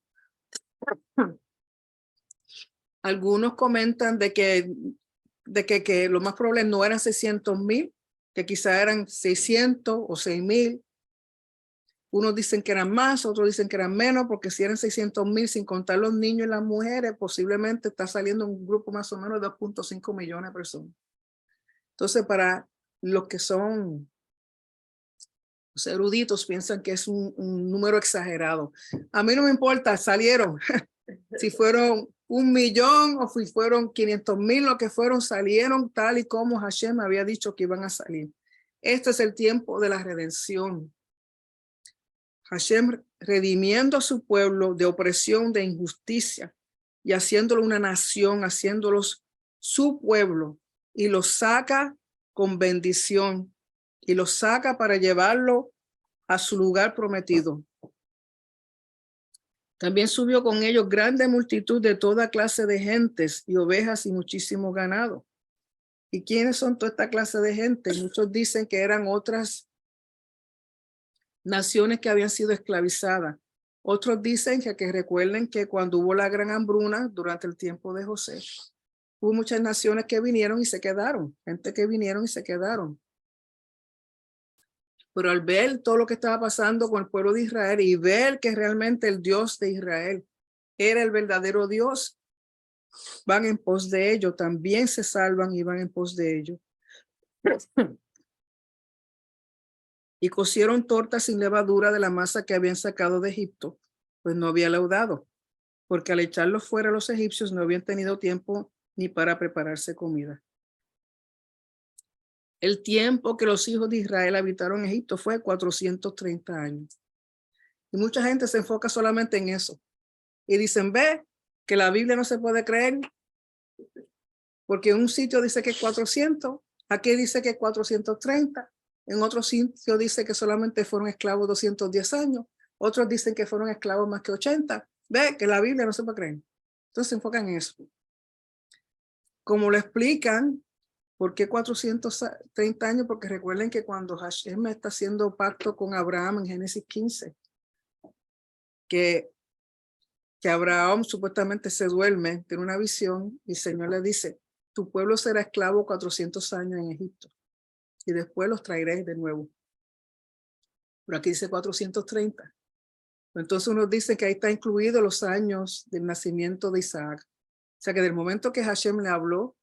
Algunos comentan de que lo más probable no eran 600,000, que quizá eran 600 o 6,000. Unos dicen que eran más, otros dicen que eran menos, porque si eran 600,000 sin contar los niños y las mujeres, posiblemente está saliendo un grupo más o menos de 2.5 millones de personas. Entonces, para los que son los eruditos, piensan que es un número exagerado. A mí no me importa, salieron. Si fueron 1,000,000 o si fueron 500,000, lo que fueron, salieron tal y como Hashem había dicho que iban a salir. Este es el tiempo de la redención. Hashem redimiendo a su pueblo de opresión, de injusticia, y haciéndolo una nación, haciéndolos su pueblo, y los saca con bendición, y los saca para llevarlo a su lugar prometido. También subió con ellos grande multitud de toda clase de gentes y ovejas y muchísimo ganado. ¿Y quiénes son toda esta clase de gente? Muchos dicen que eran otras naciones que habían sido esclavizadas. Otros dicen que recuerden que cuando hubo la gran hambruna durante el tiempo de José, hubo muchas naciones que vinieron y se quedaron, gente que vinieron y se quedaron. Pero al ver todo lo que estaba pasando con el pueblo de Israel y ver que realmente el Dios de Israel era el verdadero Dios, van en pos de ello, también se salvan y van en pos de ello. Y cocieron tortas sin levadura de la masa que habían sacado de Egipto, pues no había leudado, porque al echarlos fuera los egipcios no habían tenido tiempo ni para prepararse comida. El tiempo que los hijos de Israel habitaron en Egipto fue 430 años. Y mucha gente se enfoca solamente en eso. Y dicen, ve, que la Biblia no se puede creer, porque en un sitio dice que es 400, aquí dice que es 430, en otro sitio dice que solamente fueron esclavos 210 años, otros dicen que fueron esclavos más que 80. Ve, que la Biblia no se puede creer. Entonces se enfocan en eso. Como lo explican, ¿por qué 430 años? Porque recuerden que cuando Hashem está haciendo pacto con Abraham en Génesis 15, que Abraham supuestamente se duerme, tiene una visión y el Señor le dice, tu pueblo será esclavo 400 años en Egipto y después los traeré de nuevo. Pero aquí dice 430. Entonces uno dice que ahí está incluido los años del nacimiento de Isaac. O sea que del momento que Hashem le habló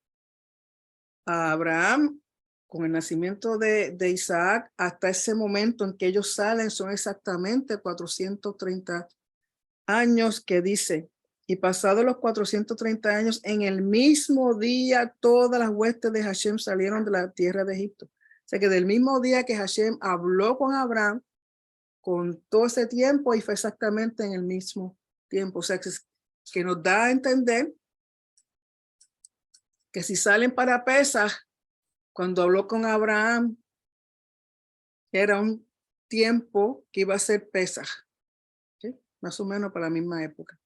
a Abraham con el nacimiento de Isaac hasta ese momento en que ellos salen son exactamente 430 años que dice, y pasados los 430 años, en el mismo día todas las huestes de Hashem salieron de la tierra de Egipto. O sea que del mismo día que Hashem habló con Abraham, con todo ese tiempo, y fue exactamente en el mismo tiempo. O sea que nos da a entender que si salen para Pesaj, cuando habló con Abraham, era un tiempo que iba a ser Pesaj, ¿sí? Más o menos para la misma época.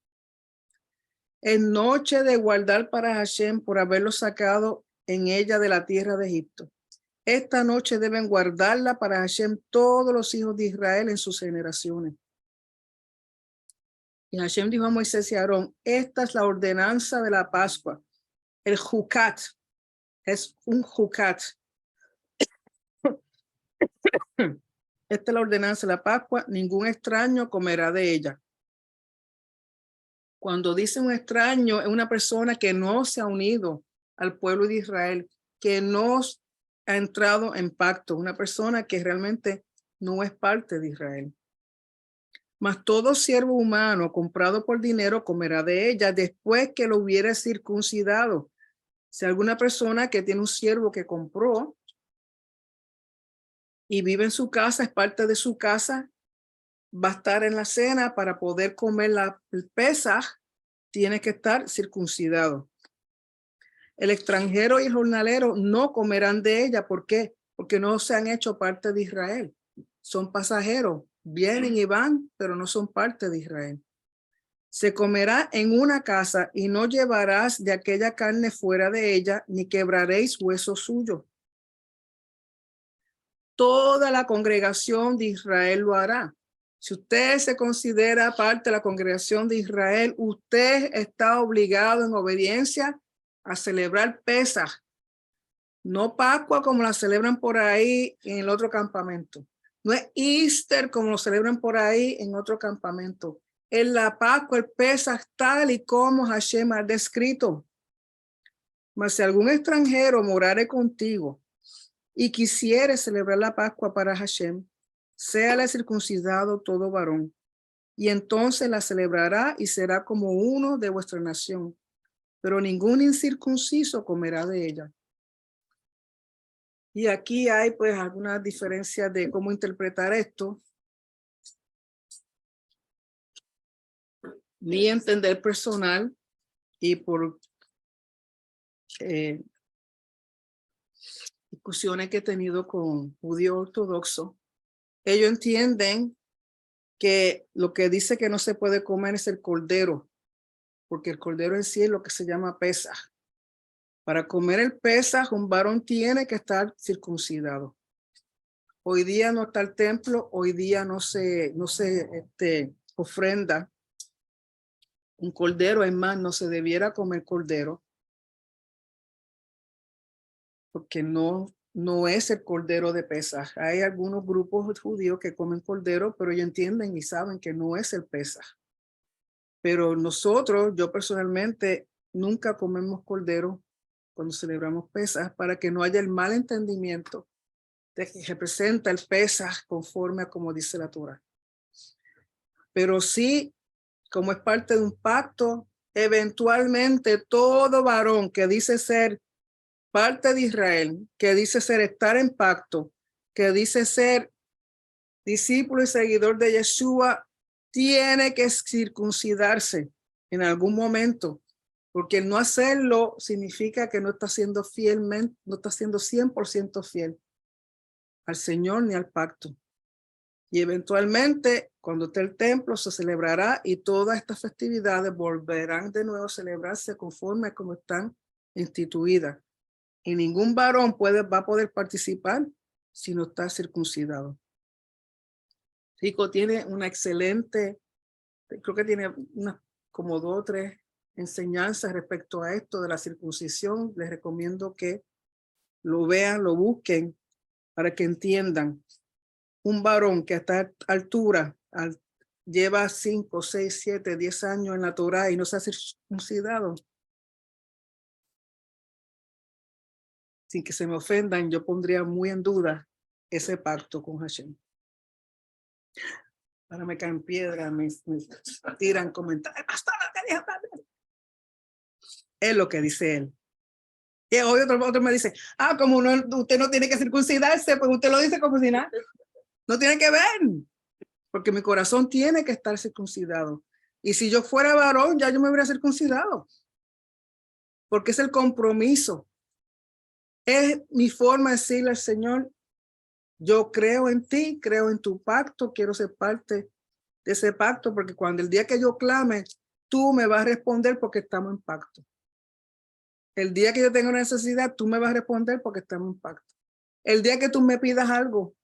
En noche de guardar para Hashem por haberlo sacado en ella de la tierra de Egipto. Esta noche deben guardarla para Hashem todos los hijos de Israel en sus generaciones. Y Hashem dijo a Moisés y a Aarón, esta es la ordenanza de la Pascua. El jucat es un jucat. Esta es la ordenanza de la Pascua. Ningún extraño comerá de ella. Cuando dice un extraño, es una persona que no se ha unido al pueblo de Israel, que no ha entrado en pacto, una persona que realmente no es parte de Israel. Mas todo siervo humano comprado por dinero comerá de ella después que lo hubiere circuncidado. Si alguna persona que tiene un siervo que compró y vive en su casa, es parte de su casa, va a estar en la cena para poder comer el Pesaj, tiene que estar circuncidado. El extranjero y el jornalero no comerán de ella. ¿Por qué? Porque no se han hecho parte de Israel. Son pasajeros, vienen y van, pero no son parte de Israel. Se comerá en una casa y no llevarás de aquella carne fuera de ella, ni quebraréis hueso suyo. Toda la congregación de Israel lo hará. Si usted se considera parte de la congregación de Israel, usted está obligado en obediencia a celebrar Pesaj, no Pascua como la celebran por ahí en el otro campamento. No es Easter como lo celebran por ahí en otro campamento. Es la Pascua, el Pesaj, tal y como Hashem ha descrito. Mas si algún extranjero morare contigo y quisiere celebrar la Pascua para Hashem, séale circuncidado todo varón, y entonces la celebrará y será como uno de vuestra nación, pero ningún incircunciso comerá de ella. Y aquí hay pues algunas diferencias de cómo interpretar esto. Mi entender personal y por discusiones que he tenido con judíos ortodoxos, ellos entienden que lo que dice que no se puede comer es el cordero, porque el cordero en sí es lo que se llama Pesaj. Para comer el Pesaj, un varón tiene que estar circuncidado. Hoy día no está el templo, hoy día no se ofrenda un cordero, es más, no se debiera comer cordero, porque no es el cordero de Pesaj. Hay algunos grupos judíos que comen cordero, pero ellos entienden y saben que no es el Pesaj. Pero nosotros, yo personalmente, nunca comemos cordero cuando celebramos Pesaj, para que no haya el mal entendimiento de que representa el Pesaj conforme a como dice la Torá. Pero sí, como es parte de un pacto, eventualmente todo varón que dice ser parte de Israel, que dice ser estar en pacto, que dice ser discípulo y seguidor de Yeshua, tiene que circuncidarse en algún momento, porque el no hacerlo significa que no está siendo fielmente, no está siendo 100% fiel al Señor ni al pacto. Y eventualmente, cuando esté el templo, se celebrará y todas estas festividades volverán de nuevo a celebrarse conforme a como están instituidas. Y ningún varón va a poder participar si no está circuncidado. Rico tiene una excelente, creo que tiene unas como 2 o 3 enseñanzas respecto a esto de la circuncisión. Les recomiendo que lo vean, lo busquen para que entiendan. Un varón que a esta altura lleva 5, 6, 7, 10 años en la Torá y no se ha circuncidado. Sin que se me ofendan, yo pondría muy en duda ese pacto con Hashem. Ahora me caen piedras, me tiran comentarios. Es lo que dice él. Y hoy otro me dice, como usted no tiene que circuncidarse, pues usted lo dice como si nada. No tiene que ver, porque mi corazón tiene que estar circuncidado. Y si yo fuera varón, ya yo me hubiera circuncidado. Porque es el compromiso. Es mi forma de decirle al Señor, yo creo en ti, creo en tu pacto, quiero ser parte de ese pacto, porque cuando el día que yo clame, tú me vas a responder porque estamos en pacto. El día que yo tenga una necesidad, tú me vas a responder porque estamos en pacto. El día que tú me pidas algo,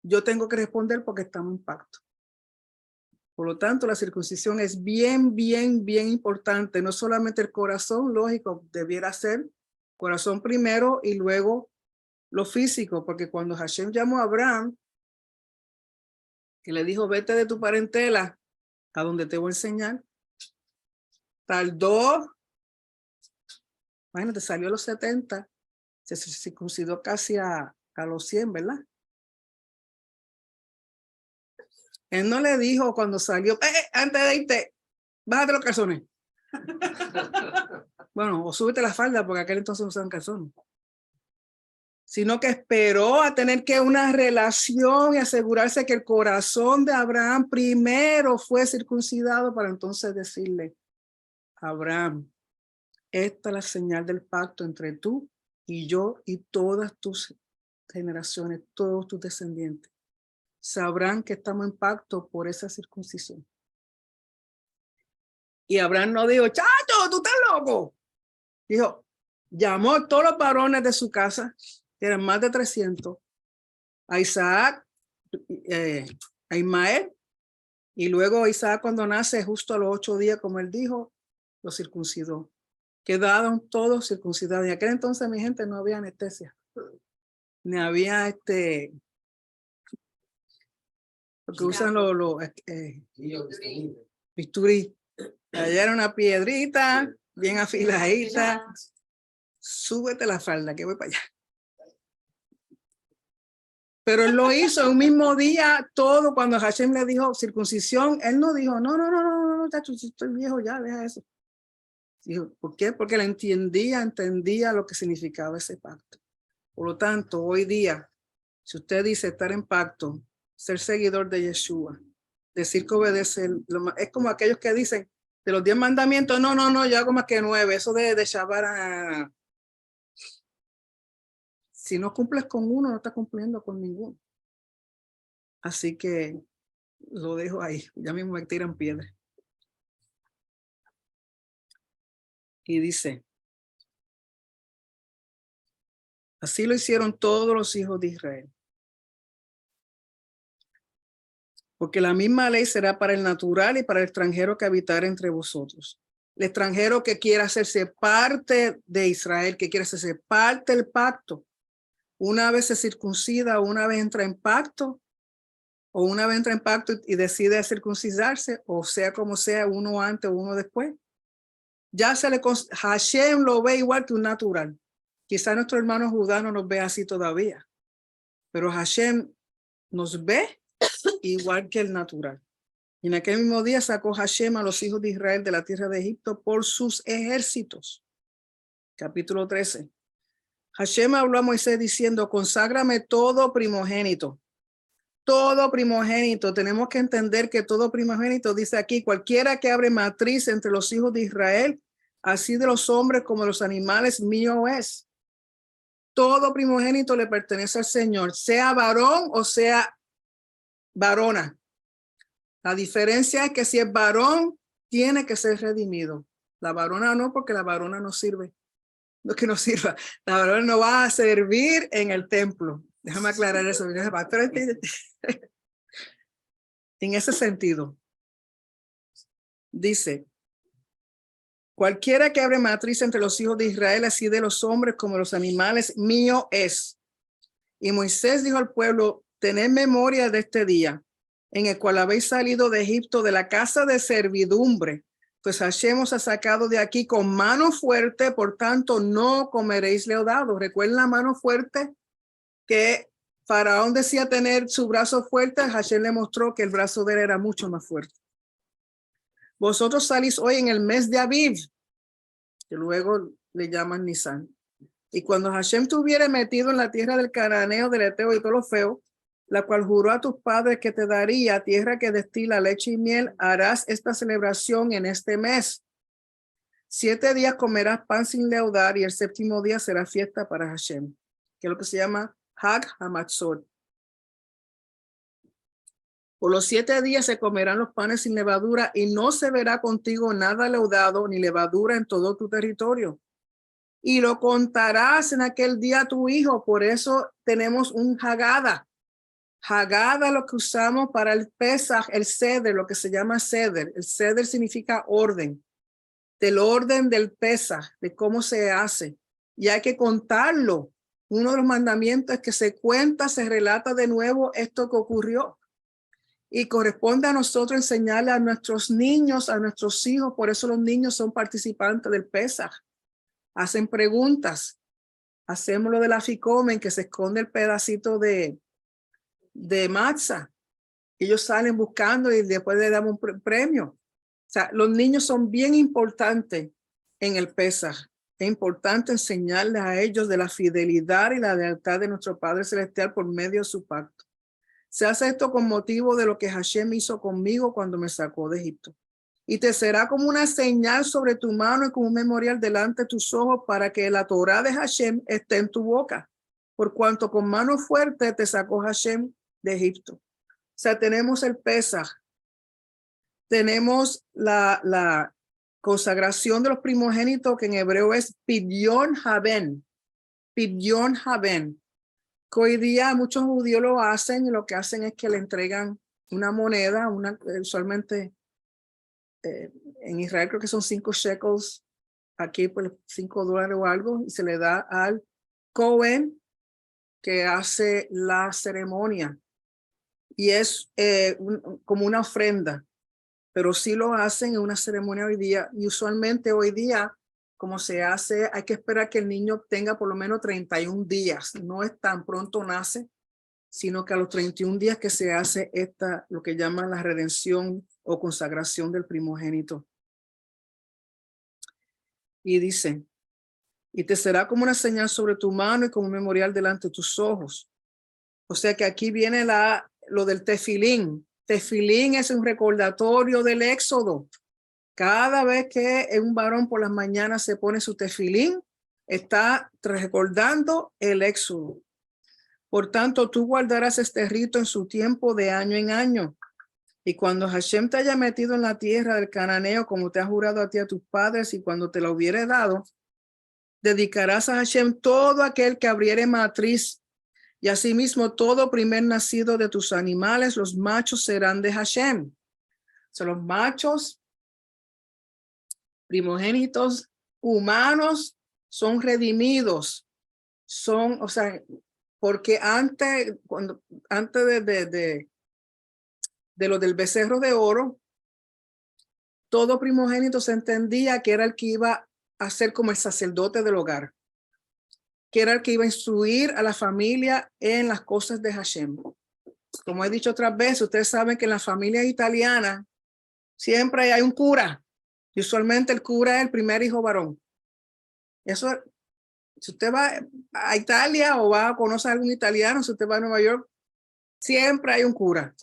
yo tengo que responder porque estamos en pacto. Por lo tanto, la circuncisión es bien, bien, bien importante. No solamente el corazón, lógico, debiera ser corazón primero y luego lo físico, porque cuando Hashem llamó a Abraham, que le dijo, vete de tu parentela a donde te voy a enseñar, tardó, imagínate, salió a los 70, se circuncidó casi a los 100, ¿verdad? Él no le dijo cuando salió, antes de irte, bájate los calzones. Bueno, o súbete la falda, porque aquel entonces no usaban calzones. Sino que esperó a tener que una relación y asegurarse que el corazón de Abraham primero fue circuncidado para entonces decirle, Abraham, esta es la señal del pacto entre tú y yo y todas tus generaciones, todos tus descendientes. Sabrán que estamos en pacto por esa circuncisión. Y Abraham no dijo, chacho, tú estás loco. Dijo, llamó a todos los varones de su casa, que eran más de 300, a Isaac, a Ismael, y luego Isaac cuando nace justo a los 8 días, como él dijo, lo circuncidó. Quedaron todos circuncidados. En aquel entonces, mi gente, no había anestesia, ni había lo que usan los bisturí. Allá era una piedrita bien afiladita. Súbete la falda que voy para allá. Pero él lo hizo en un mismo día, todo. Cuando Hashem le dijo circuncisión, él no dijo, no, chacho, estoy viejo ya, deja eso. Dijo, ¿por qué? Porque él entendía lo que significaba ese pacto. Por lo tanto, hoy día, si usted dice estar en pacto, ser seguidor de Yeshua, decir que obedece, es como aquellos que dicen de los 10 mandamientos, no, yo hago más que 9, eso de Shabbat. Si no cumples con uno, no estás cumpliendo con ninguno. Así que lo dejo ahí, ya mismo me tiran piedras. Y dice, así lo hicieron todos los hijos de Israel. Porque la misma ley será para el natural y para el extranjero que habitar entre vosotros. El extranjero que quiera hacerse parte de Israel, que quiera hacerse parte del pacto, una vez se circuncida, una vez entra en pacto, o una vez entra en pacto y decide circuncidarse, o sea como sea, uno antes o uno después. Ya Hashem lo ve igual que un natural. Quizá nuestro hermano Judá no nos ve así todavía, pero Hashem nos ve igual que el natural. Y en aquel mismo día sacó Hashem a los hijos de Israel de la tierra de Egipto por sus ejércitos. Capítulo 13. Hashem habló a Moisés diciendo, conságrame todo primogénito. Todo primogénito, tenemos que entender que todo primogénito, dice aquí, cualquiera que abre matriz entre los hijos de Israel, así de los hombres como de los animales, mío es. Todo primogénito le pertenece al Señor, sea varón o sea varona. La diferencia es que si es varón, tiene que ser redimido. La varona no, porque la varona no sirve. No que no sirva. La varona no va a servir en el templo. Déjame aclarar eso. En ese sentido, dice, cualquiera que abre matriz entre los hijos de Israel, así de los hombres como los animales, mío es. Y Moisés dijo al pueblo, tened memoria de este día, en el cual habéis salido de Egipto, de la casa de servidumbre, pues Hashem os ha sacado de aquí con mano fuerte, por tanto no comeréis leudado. ¿Recuerden la mano fuerte? Que Faraón decía tener su brazo fuerte, Hashem le mostró que el brazo de él era mucho más fuerte. Vosotros salís hoy en el mes de Aviv, que luego le llaman Nisan. Y cuando Hashem te hubiere metido en la tierra del cananeo, del eteo y todo lo feo, la cual juró a tus padres que te daría, tierra que destila leche y miel, harás esta celebración en este mes. 7 días comerás pan sin leudar y el séptimo día será fiesta para Hashem, que es lo que se llama Hag HaMatzot. Por los 7 días se comerán los panes sin levadura y no se verá contigo nada leudado ni levadura en todo tu territorio. Y lo contarás en aquel día a tu hijo. Por eso tenemos un Haggadah. Haggadah, lo que usamos para el Pesach, el Seder, lo que se llama Seder. El Seder significa orden. Del orden del Pesach, de cómo se hace. Y hay que contarlo. Uno de los mandamientos es que se cuenta, se relata de nuevo esto que ocurrió. Y corresponde a nosotros enseñarle a nuestros niños, a nuestros hijos. Por eso los niños son participantes del Pesach. Hacen preguntas. Hacemos lo de la ficomen, que se esconde el pedacito de matzah. Ellos salen buscando y después le damos un premio. O sea, los niños son bien importantes en el Pesaj. Es importante enseñarles a ellos de la fidelidad y la lealtad de nuestro Padre Celestial por medio de su pacto. Se hace esto con motivo de lo que Hashem hizo conmigo cuando me sacó de Egipto. Y te será como una señal sobre tu mano y como un memorial delante de tus ojos para que la Torá de Hashem esté en tu boca. Por cuanto con mano fuerte te sacó Hashem de Egipto. O sea, tenemos el Pesaj. Tenemos la consagración de los primogénitos, que en hebreo es Pidyon Haben. Pidyon Haben. Que hoy día muchos judíos lo hacen y lo que hacen es que le entregan una moneda, usualmente en Israel creo que son 5 shekels, aquí pues $5 o algo, y se le da al Cohen que hace la ceremonia. Y es como una ofrenda, pero sí lo hacen en una ceremonia hoy día. Y usualmente hoy día, como se hace, hay que esperar que el niño tenga por lo menos 31 días. No es tan pronto nace, sino que a los 31 días que se hace lo que llaman la redención o consagración del primogénito. Y dice, y te será como una señal sobre tu mano y como un memorial delante de tus ojos. O sea que aquí viene lo del tefilín. Tefilín es un recordatorio del éxodo. Cada vez que un varón por las mañanas se pone su tefilín, está recordando el éxodo. Por tanto, tú guardarás este rito en su tiempo de año en año. Y cuando Hashem te haya metido en la tierra del cananeo, como te ha jurado a ti a tus padres, y cuando te la hubiere dado, dedicarás a Hashem todo aquel que abriere matriz, y asimismo todo primer nacido de tus animales, los machos serán de Hashem. O sea, los machos primogénitos humanos son redimidos. Son, o sea, porque antes de lo del becerro de oro, todo primogénito se entendía que era el que iba a ser como el sacerdote del hogar, que era el que iba a instruir a la familia en las cosas de Hashem. Como he dicho otras veces, ustedes saben que en las familias italianas siempre hay un cura. Y usualmente el cura es el primer hijo varón. Eso, si usted va a Italia o va a conocer a algún italiano, si usted va a Nueva York, Siempre hay un cura.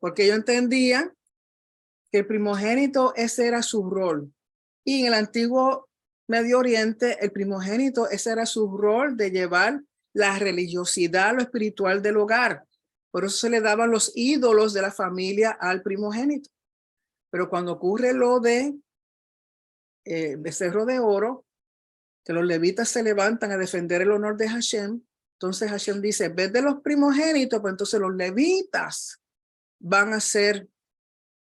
Porque yo entendía que el primogénito, ese era su rol. Y en el antiguo Medio Oriente, el primogénito, ese era su rol de llevar la religiosidad, lo espiritual del hogar. Por eso se le daban los ídolos de la familia al primogénito. Pero cuando ocurre lo de becerro de oro, que los levitas se levantan a defender el honor de Hashem, entonces Hashem dice, en vez de los primogénitos, pues entonces los levitas van a ser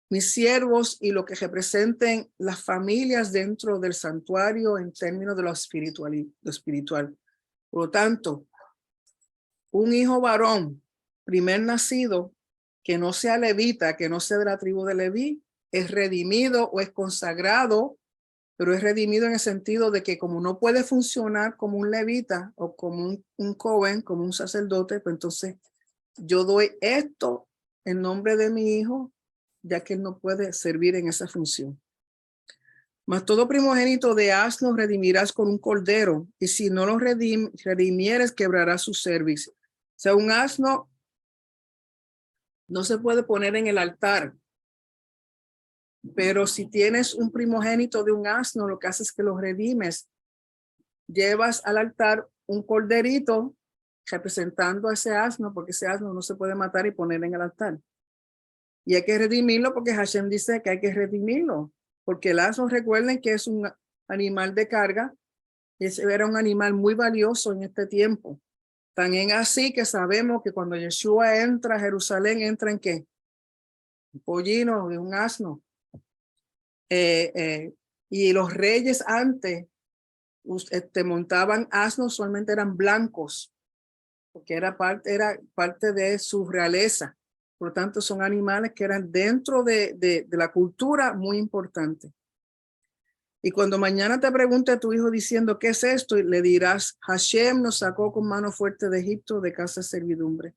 mis siervos y lo que representen las familias dentro del santuario en términos de lo espiritual. Por lo tanto, un hijo varón, primer nacido, que no sea levita, que no sea de la tribu de Leví, es redimido o es consagrado, pero es redimido en el sentido de que como no puede funcionar como un levita o como un cohen, como un sacerdote, pues entonces yo doy esto en nombre de mi hijo, ya que él no puede servir en esa función. Mas todo primogénito de asno redimirás con un cordero, y si no lo redimieres, quebrará su cerviz. O sea, un asno no se puede poner en el altar, pero si tienes un primogénito de un asno, lo que haces es que lo redimes. Llevas al altar un corderito representando a ese asno, porque ese asno no se puede matar y poner en el altar. Y hay que redimirlo porque Hashem dice que hay que redimirlo, porque el asno, recuerden que es un animal de carga, era un animal muy valioso en este tiempo. Tan en así que sabemos que cuando Yeshua entra a Jerusalén, ¿entra en qué? Un pollino de un asno. Y los reyes antes montaban asnos, solamente eran blancos, porque era parte de su realeza. Por lo tanto, son animales que eran dentro de la cultura muy importante. Y cuando mañana te pregunte a tu hijo diciendo, ¿qué es esto? Y le dirás, Hashem nos sacó con mano fuerte de Egipto, de casa de servidumbre.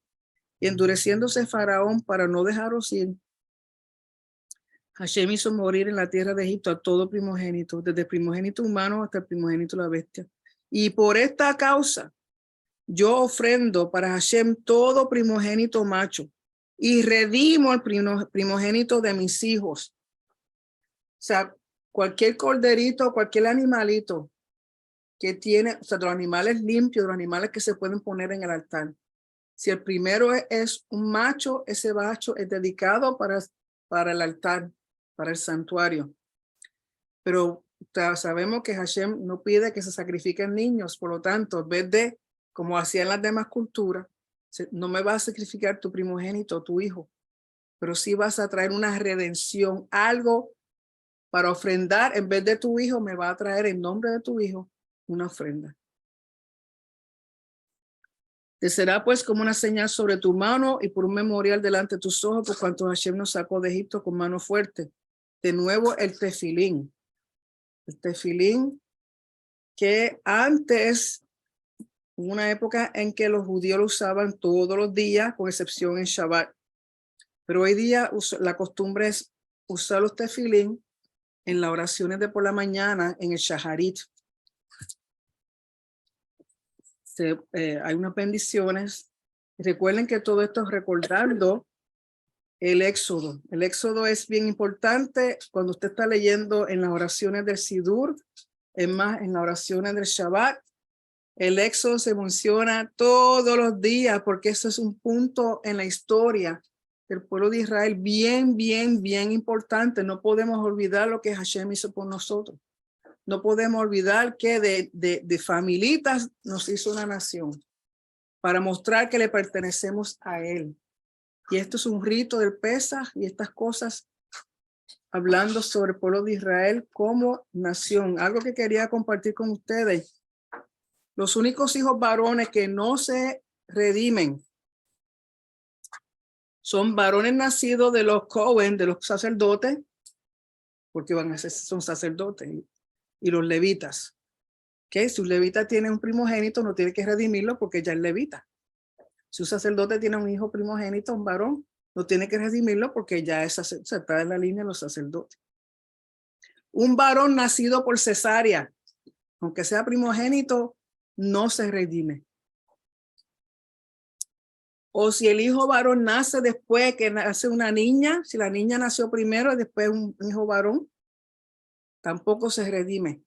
Y endureciéndose Faraón para no dejaros ir, Hashem hizo morir en la tierra de Egipto a todo primogénito, desde el primogénito humano hasta el primogénito de la bestia. Y por esta causa, yo ofrendo para Hashem todo primogénito macho y redimo el primogénito de mis hijos. O sea, cualquier corderito, cualquier animalito que tiene, o sea, de los animales limpios, de los animales que se pueden poner en el altar. Si el primero es un macho, ese macho es dedicado para el altar, para el santuario. Pero sabemos que Hashem no pide que se sacrifiquen niños, por lo tanto, en vez de, como hacían las demás culturas, no me vas a sacrificar tu primogénito, tu hijo, pero sí vas a traer una redención, algo para ofrendar. En vez de tu hijo, me va a traer en nombre de tu hijo una ofrenda. Te será pues como una señal sobre tu mano y por un memorial delante de tus ojos, por cuanto Hashem nos sacó de Egipto con mano fuerte. De nuevo el tefilín. El tefilín que antes, una época en que los judíos lo usaban todos los días, con excepción en Shabbat. Pero hoy día la costumbre es usar los tefilín en las oraciones de por la mañana, en el Shaharit. Hay unas bendiciones. Recuerden que todo esto es recordando el Éxodo. El Éxodo es bien importante cuando usted está leyendo en las oraciones del Sidur, es más, en las oraciones del Shabbat. El Éxodo se menciona todos los días porque eso es un punto en la historia del pueblo de Israel bien, bien, bien importante. No podemos olvidar lo que Hashem hizo por nosotros. No podemos olvidar que de familitas nos hizo una nación para mostrar que le pertenecemos a él. Y esto es un rito del Pesaj y estas cosas hablando sobre el pueblo de Israel como nación. Algo que quería compartir con ustedes. Los únicos hijos varones que no se redimen son varones nacidos de los Cohen, de los sacerdotes, porque son sacerdotes, y los levitas. Que si un levita tiene un primogénito, no tiene que redimirlo porque ya es levita. Si un sacerdote tiene un hijo primogénito, un varón, no tiene que redimirlo porque ya está en la línea de los sacerdotes. Un varón nacido por cesárea, aunque sea primogénito, no se redime. O si el hijo varón nace después que nace una niña, si la niña nació primero y después un hijo varón, tampoco se redime.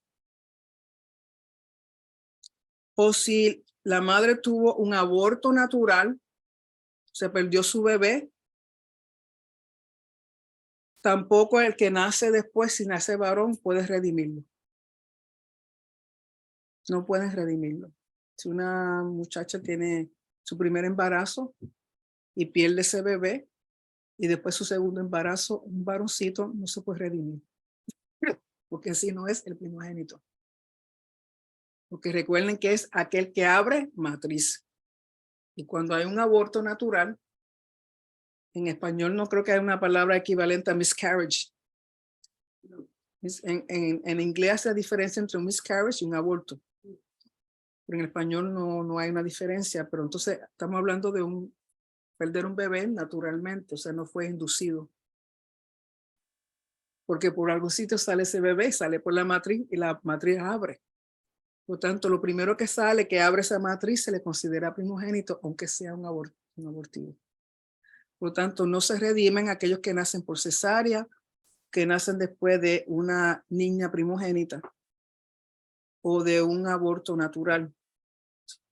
O si la madre tuvo un aborto natural, se perdió su bebé, tampoco el que nace después, si nace varón, puede redimirlo. No pueden redimirlo. Si una muchacha tiene su primer embarazo y pierde ese bebé, y después su segundo embarazo, un varoncito, no se puede redimir. Porque así no es el primogénito. Porque recuerden que es aquel que abre matriz. Y cuando hay un aborto natural, en español no creo que haya una palabra equivalente a miscarriage. En inglés la diferencia entre un miscarriage y un aborto. Pero en español no hay una diferencia. Pero entonces estamos hablando de perder un bebé naturalmente, o sea, no fue inducido. Porque por algún sitio sale ese bebé, sale por la matriz y la matriz abre. Por lo tanto, lo primero que sale, que abre esa matriz, se le considera primogénito, aunque sea un abortivo. Por lo tanto, no se redimen aquellos que nacen por cesárea, que nacen después de una niña primogénita o de un aborto natural.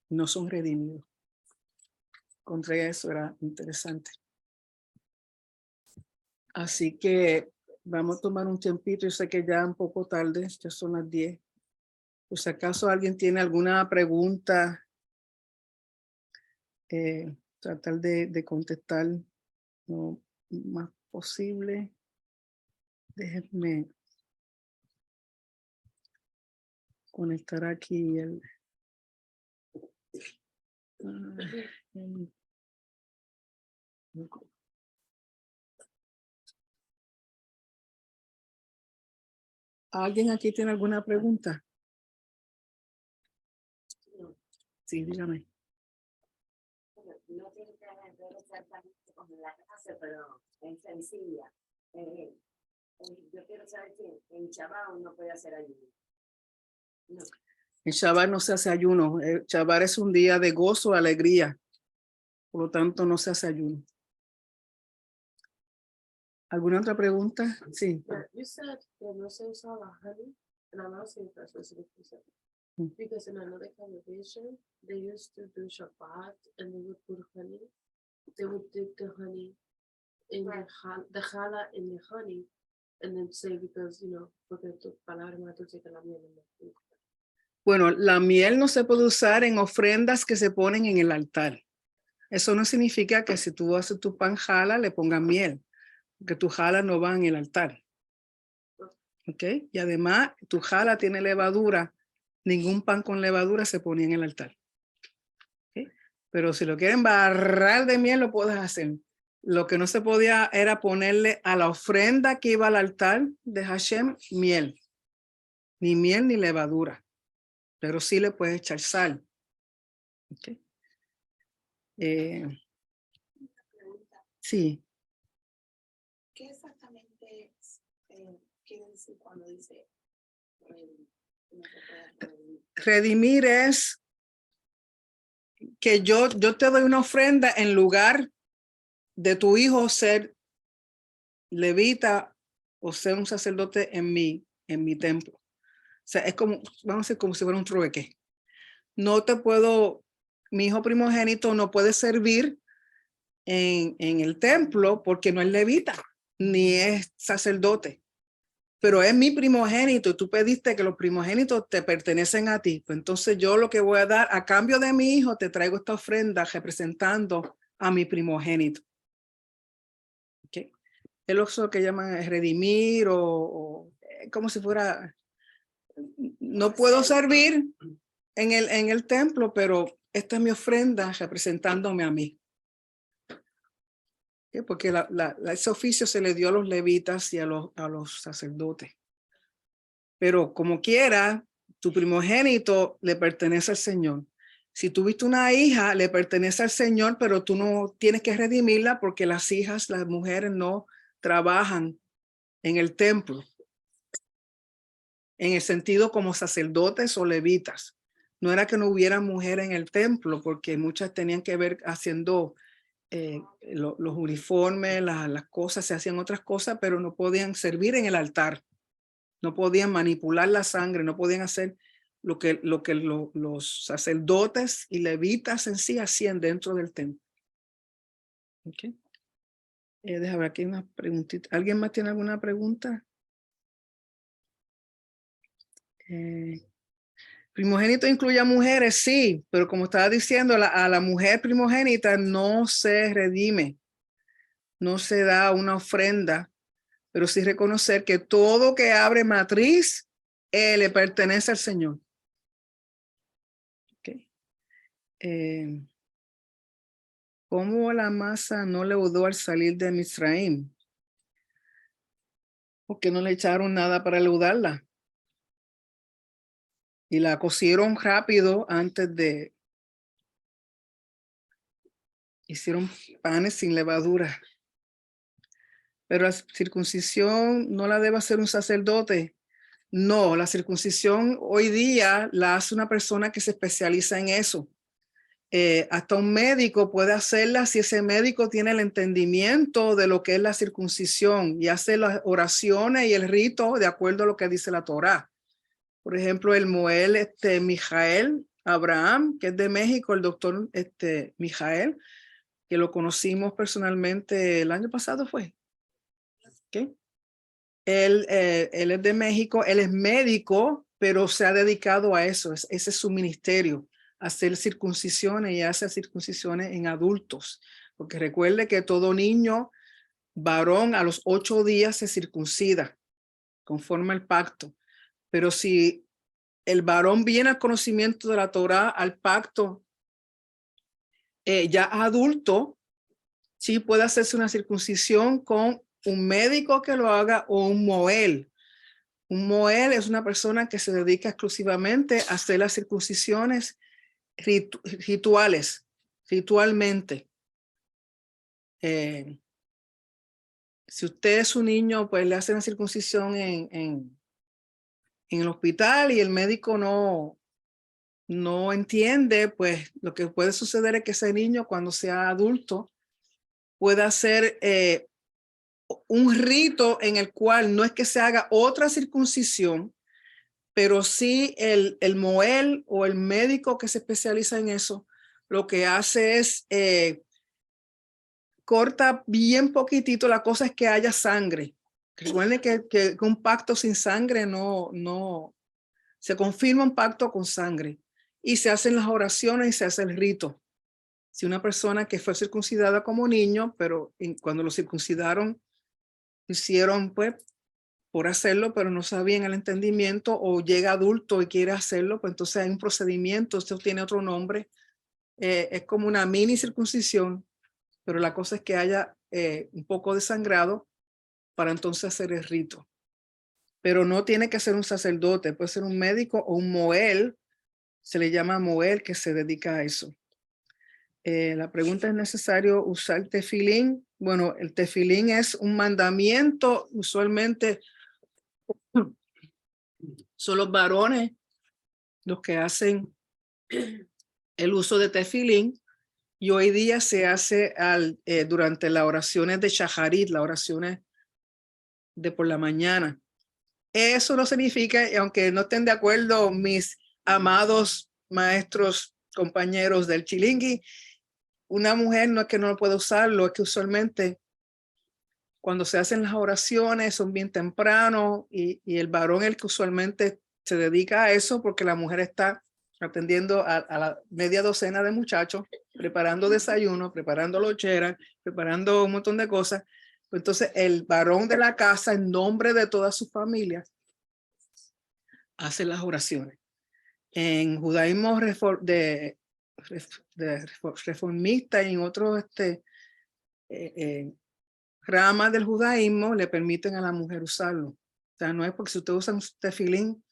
No son redimidos. Encontré eso, era interesante. Así que vamos a tomar un tiempito. Yo sé que ya un poco tarde, ya son las 10. Por si acaso alguien tiene alguna pregunta, tratar de contestar lo más posible. Déjenme conectar aquí el ¿Alguien aquí tiene alguna pregunta? Sí, dígame. No tiene que ver exactamente con la clase, pero es sencilla. Yo quiero saber si en Shabbat uno puede hacer ayuno. No. En Shabbat no se hace ayuno. El Shabbat es un día de gozo, alegría. Por lo tanto, no se hace ayuno. ¿Alguna otra pregunta? Sí. Yeah, you said that no se usaba honey, and I'm asking if that's what you said. Because in another congregation, they used to do Shabbat and they would put honey. They would dip the honey in the challah in the honey, and then say because porque tu palabra más dulce que la miel. Bueno, la miel no se puede usar en ofrendas que se ponen en el altar. Eso no significa que si tú haces tu pan jala, le pongas miel, porque tu jala no va en el altar. ¿Ok? Y además, tu jala tiene levadura. Ningún pan con levadura se ponía en el altar. ¿Ok? Pero si lo quieren barrar de miel, lo puedes hacer. Lo que no se podía era ponerle a la ofrenda que iba al altar de Hashem miel. Ni miel ni levadura. Pero sí le puedes echar sal. ¿Ok? Sí. ¿Qué exactamente quiere decir cuando dice redimir? Es que yo te doy una ofrenda en lugar de tu hijo ser levita o ser un sacerdote en mi templo. O sea, es como, vamos a decir, como si fuera un trueque. No te puedo, mi hijo primogénito no puede servir en el templo porque no es levita, ni es sacerdote. Pero es mi primogénito y tú pediste que los primogénitos te pertenecen a ti. Pues entonces yo lo que voy a dar a cambio de mi hijo, te traigo esta ofrenda representando a mi primogénito. ¿Okay? Es lo que llaman redimir o como si fuera, no puedo servir en el templo, pero esta es mi ofrenda representándome a mí. ¿Okay? Porque ese oficio se le dio a los levitas y a los sacerdotes. Pero como quiera, tu primogénito le pertenece al Señor. Si tuviste una hija, le pertenece al Señor, pero tú no tienes que redimirla porque las hijas, las mujeres no trabajan en el templo. En el sentido como sacerdotes o levitas. No era que no hubiera mujeres en el templo, porque muchas tenían que ver haciendo los uniformes, las cosas, se hacían otras cosas, pero no podían servir en el altar. No podían manipular la sangre, no podían hacer lo que los sacerdotes y levitas en sí hacían dentro del templo. Okay. Déjame ver aquí una preguntita. ¿Alguien más tiene alguna pregunta? Primogénito incluye a mujeres, sí, pero como estaba diciendo, a la mujer primogénita no se redime, no se da una ofrenda, pero sí reconocer que todo que abre matriz le pertenece al Señor. Okay. ¿Cómo la masa no leudó al salir de Misraim? Porque no le echaron nada para leudarla. Y la cocieron rápido antes de... Hicieron panes sin levadura. Pero la circuncisión no la debe hacer un sacerdote. No, la circuncisión hoy día la hace una persona que se especializa en eso. Hasta un médico puede hacerla si ese médico tiene el entendimiento de lo que es la circuncisión y hace las oraciones y el rito de acuerdo a lo que dice la Torá. Por ejemplo, el Moel Mijael Abraham, que es de México, el doctor Mijael, que lo conocimos personalmente el año pasado fue. ¿Okay? Él es de México, él es médico, pero se ha dedicado a eso, ese es su ministerio, hacer circuncisiones y hacer circuncisiones en adultos, porque recuerde que todo niño varón a los 8 días se circuncida conforme al pacto, pero si el varón viene al conocimiento de la Torá, al pacto, ya adulto, sí puede hacerse una circuncisión con un médico que lo haga o un moel. Un moel es una persona que se dedica exclusivamente a hacer las circuncisiones ritualmente. Si usted es un niño, pues le hacen la circuncisión en el hospital y el médico no entiende, pues lo que puede suceder es que ese niño cuando sea adulto pueda hacer un rito en el cual no es que se haga otra circuncisión, pero sí el moel o el médico que se especializa en eso, lo que hace es corta bien poquitito, la cosa es que haya sangre. Recuerden que un pacto sin sangre no se confirma un pacto con sangre y se hacen las oraciones y se hace el rito. Si una persona que fue circuncidada como niño, pero cuando lo circuncidaron, hicieron pues por hacerlo, pero no sabían el entendimiento, o llega adulto y quiere hacerlo, pues entonces hay un procedimiento, esto tiene otro nombre, es como una mini circuncisión, pero la cosa es que haya un poco de sangrado para entonces hacer el rito. Pero no tiene que ser un sacerdote, puede ser un médico o un moel, se le llama moel que se dedica a eso. La pregunta es: ¿necesario usar tefilín? Bueno, el tefilín es un mandamiento, usualmente son los varones los que hacen el uso de tefilín, y hoy día se hace durante las oraciones de Shaharit, las oraciones de por la mañana. Eso no significa, y aunque no estén de acuerdo mis amados maestros, compañeros del Chilingui, una mujer no es que no pueda usarlo, es que usualmente cuando se hacen las oraciones son bien temprano y el varón es el que usualmente se dedica a eso, porque la mujer está atendiendo a la media docena de muchachos, preparando desayuno, preparando lonchera, preparando un montón de cosas. Entonces el varón de la casa, en nombre de toda su familia, hace las oraciones. En judaísmo reformista y en otros ramas del judaísmo le permiten a la mujer usarlo. O sea, no es porque si usted usa un tefilín,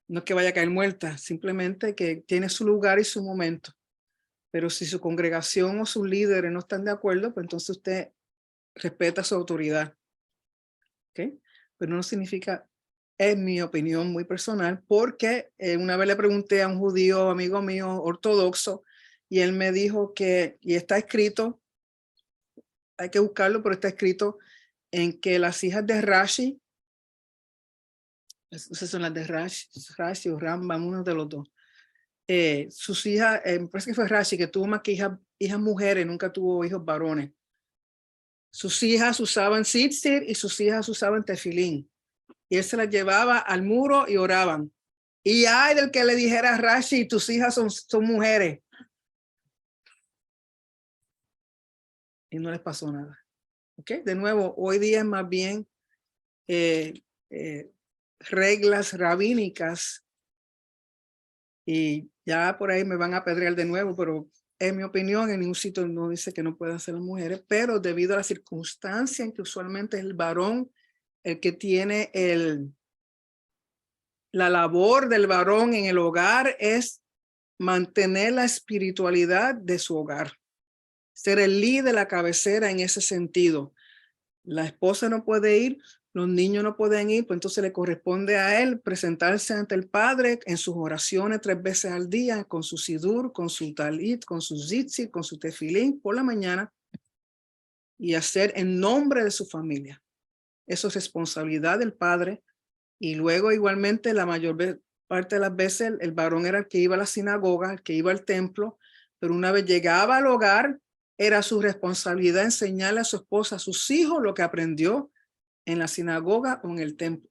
no es que vaya a caer muerta, simplemente que tiene su lugar y su momento. Pero si su congregación o sus líderes no están de acuerdo, pues entonces usted respeta su autoridad. ¿Okay? Pero no significa, en mi opinión muy personal, porque una vez le pregunté a un judío amigo mío ortodoxo y él me dijo que, y está escrito hay que buscarlo, pero está escrito en que las hijas de Rashi, esas son las de Rashi o Rambam, uno de los dos. Sus hijas, me parece que fue Rashi, que tuvo más que hijas mujeres, nunca tuvo hijos varones. Sus hijas usaban tzitzit y sus hijas usaban tefilín. Y él se las llevaba al muro y oraban. Y ay del que le dijera a Rashi, tus hijas son mujeres. Y no les pasó nada. ¿Ok? De nuevo, hoy día es más bien reglas rabínicas. Y ya por ahí me van a apedrear de nuevo, pero en mi opinión, en ningún sitio no dice que no puedan ser las mujeres, pero debido a la circunstancia en que usualmente es el varón el que tiene la labor del varón en el hogar es mantener la espiritualidad de su hogar, ser el líder, la cabecera en ese sentido. La esposa no puede ir, los niños no pueden ir, pues entonces le corresponde a él presentarse ante el Padre en sus oraciones 3 veces al día, con su sidur, con su talit, con su tzitzit, con su tefilín por la mañana, y hacer en nombre de su familia. Eso es responsabilidad del padre. Y luego igualmente la mayor parte de las veces el varón era el que iba a la sinagoga, el que iba al templo, pero una vez llegaba al hogar, era su responsabilidad enseñarle a su esposa, a sus hijos, lo que aprendió en la sinagoga o en el templo.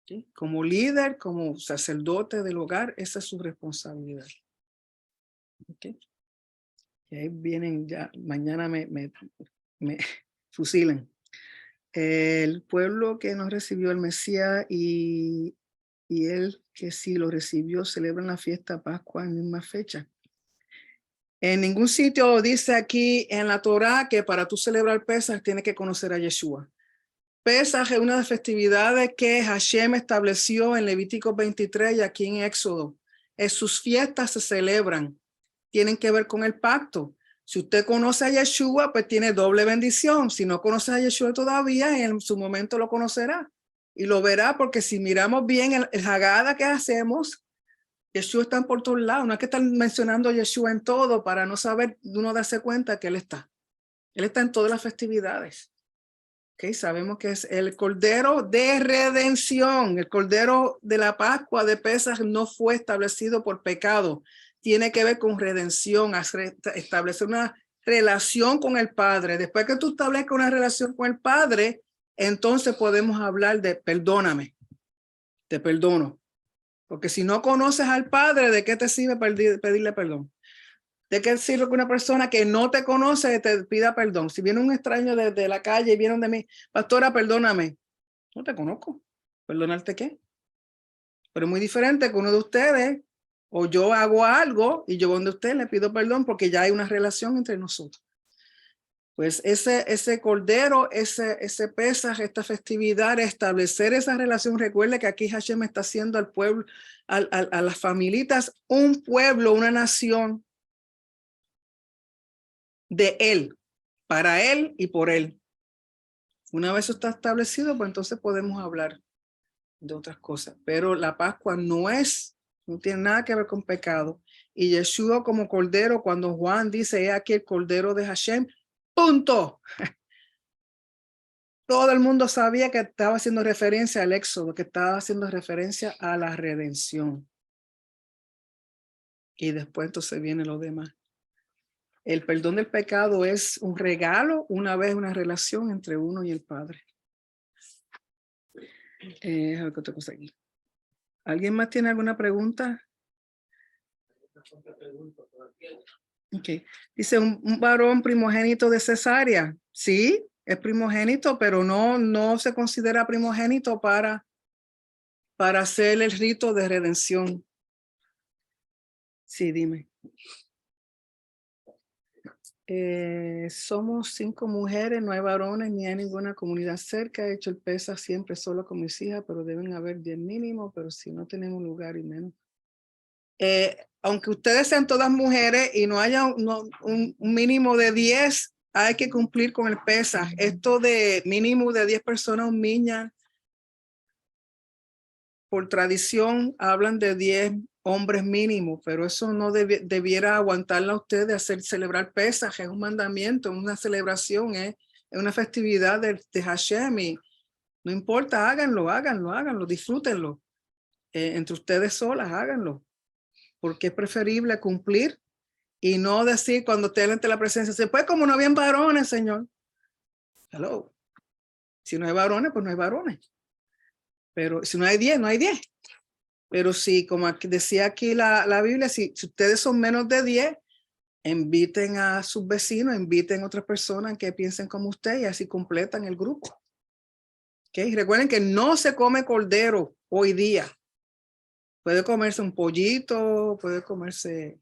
¿Sí? Como líder, como sacerdote del hogar, esa es su responsabilidad. ¿Okay? Y ahí vienen ya, mañana me fusilan. El pueblo que no recibió el Mesías y él que sí lo recibió celebran la fiesta Pascua en misma fecha. En ningún sitio dice aquí en la Torá que para tú celebrar Pesaj tienes que conocer a Yeshua. Pesaj es una de las festividades que Hashem estableció en Levítico 23 y aquí en Éxodo. Sus fiestas se celebran, tienen que ver con el pacto. Si usted conoce a Yeshua, pues tiene doble bendición. Si no conoce a Yeshua todavía, en su momento lo conocerá. Y lo verá porque si miramos bien el Haggadah que hacemos, Yeshua está por todos lados. No hay que estar mencionando a Yeshua en todo para no saber, uno darse cuenta que Él está. Él está en todas las festividades. Okay, sabemos que es el Cordero de Redención. El Cordero de la Pascua de Pesaj no fue establecido por pecado. Tiene que ver con redención, establecer una relación con el Padre. Después que tú establezcas una relación con el Padre, entonces podemos hablar de perdóname, te perdono. Porque si no conoces al Padre, ¿de qué te sirve pedirle perdón? ¿De qué sirve que una persona que no te conoce te pida perdón? Si viene un extraño de la calle y viene de mí, pastora, perdóname. No te conozco. ¿Perdonarte qué? Pero es muy diferente que uno de ustedes o yo hago algo y yo donde usted le pido perdón porque ya hay una relación entre nosotros. Pues ese cordero, ese Pesaj, esta festividad, establecer esa relación. Recuerde que aquí Hashem está haciendo al pueblo, a las familitas, un pueblo, una nación de él, para él y por él. Una vez eso está establecido, pues entonces podemos hablar de otras cosas. Pero la Pascua no tiene nada que ver con pecado. Y Yeshua como cordero, cuando Juan dice, he aquí el cordero de Hashem, punto. Todo el mundo sabía que estaba haciendo referencia al Éxodo, que estaba haciendo referencia a la redención. Y después entonces viene lo demás. El perdón del pecado es un regalo, una vez una relación entre uno y el Padre. ¿Qué otra cosa aquí? ¿Alguien más tiene alguna pregunta? Okay. Dice un varón primogénito de cesárea. Sí, es primogénito, pero no se considera primogénito para hacer el rito de redención. Sí, dime. Somos 5 mujeres, no hay varones ni hay ninguna comunidad cerca. He hecho el Pesaj siempre solo con mis hijas, pero deben haber 10 mínimo, pero si no tenemos lugar y menos. Aunque ustedes sean todas mujeres y no haya un mínimo de 10, hay que cumplir con el Pesaj. Esto de mínimo de 10 personas, un niña, por tradición hablan de 10 hombres mínimo, pero eso no debiera aguantarla a usted de hacer celebrar Pesaj, es un mandamiento, una celebración, es una festividad de Hashem y no importa, háganlo, disfrútenlo. Entre ustedes solas, háganlo, porque es preferible cumplir y no decir cuando estén ante la presencia, pues como no habían varones, Señor. Hello. Si no hay varones, pues no hay varones. Pero si no hay 10, no hay 10. Pero sí, como aquí decía aquí la Biblia, si ustedes son menos de 10, inviten a sus vecinos, inviten a otras personas que piensen como usted y así completan el grupo. ¿Okay? Recuerden que no se come cordero hoy día. Puede comerse un pollito, puede comerse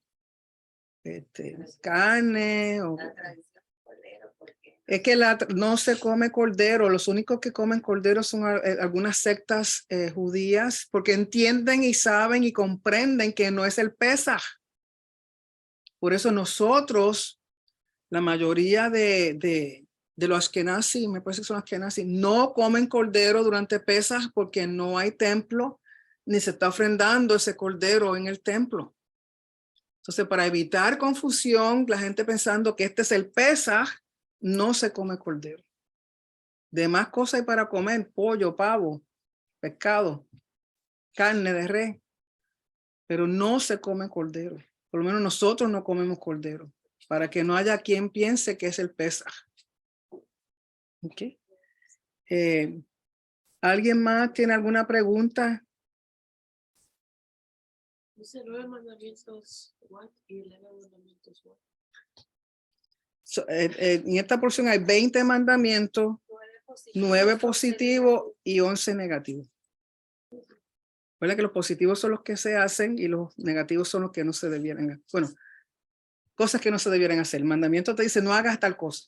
carne. La tradición cordero, porque Es que no se come cordero. Los únicos que comen cordero son algunas sectas judías porque entienden y saben y comprenden que no es el Pesaj. Por eso nosotros, la mayoría de los Ashkenazi, me parece que son Ashkenazi, no comen cordero durante Pesaj porque no hay templo ni se está ofrendando ese cordero en el templo. Entonces, para evitar confusión, la gente pensando que este es el Pesaj, no se come cordero. De más cosas hay para comer, pollo, pavo, pescado, carne de res, pero no se come cordero. Por lo menos nosotros no comemos cordero, para que no haya quien piense que es el Pesaj. Okay. ¿Alguien más tiene alguna pregunta? Dice 9 mandamientos, what? Y 11 mandamientos, what? En esta porción hay 20 mandamientos, 9 positivos y 11 negativos. Recuerda que los positivos son los que se hacen y los negativos son los que no se debieran hacer. Bueno, cosas que no se debieran hacer. El mandamiento te dice no hagas tal cosa.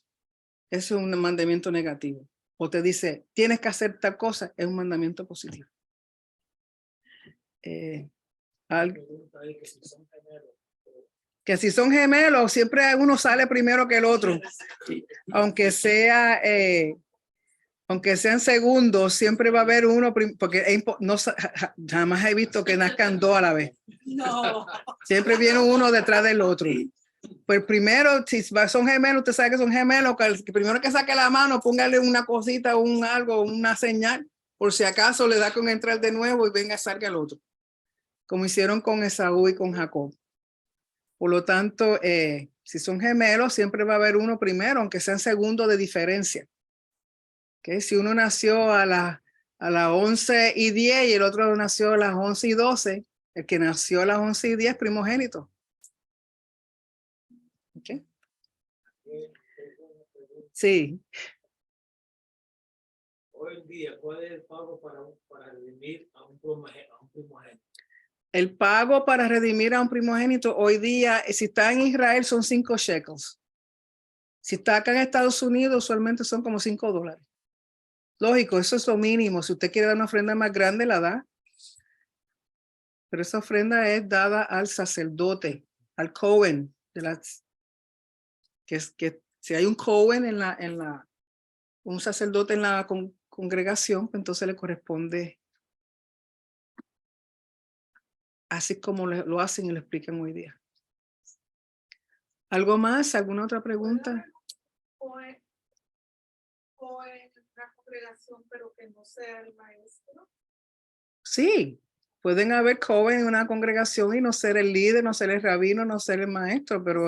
Eso es un mandamiento negativo. O te dice tienes que hacer tal cosa, es un mandamiento positivo. Que si son gemelos, siempre uno sale primero que el otro. Aunque sean segundos, siempre va a haber uno, porque no, jamás he visto que nazcan dos a la vez. No. Siempre viene uno detrás del otro. Pues primero, si son gemelos, usted sabe que son gemelos, que el primero que saque la mano, póngale una cosita, algo, una señal, por si acaso le da con entrar de nuevo y venga, salga el otro. Como hicieron con Esaú y con Jacob. Por lo tanto, si son gemelos, siempre va a haber uno primero, aunque sean segundos de diferencia. ¿Okay? Si uno nació a las 11:10 y el otro nació a las 11:12, el que nació a las 11:10 primogénito. ¿Okay? Sí. Hoy en día, ¿cuál es el pago para redimir a un primogénito? El pago para redimir a un primogénito hoy día, si está en Israel, son 5 shekels. Si está acá en Estados Unidos, usualmente son como $5. Lógico, eso es lo mínimo. Si usted quiere dar una ofrenda más grande, la da. Pero esa ofrenda es dada al sacerdote, al Cohen. Que si hay un Cohen un sacerdote en la congregación, pues entonces le corresponde así como lo hacen y lo explican hoy día. ¿Algo más? ¿Alguna otra pregunta? O en una congregación, pero que no sea el maestro. Sí, pueden haber jóvenes en una congregación y no ser el líder, no ser el rabino, no ser el maestro, pero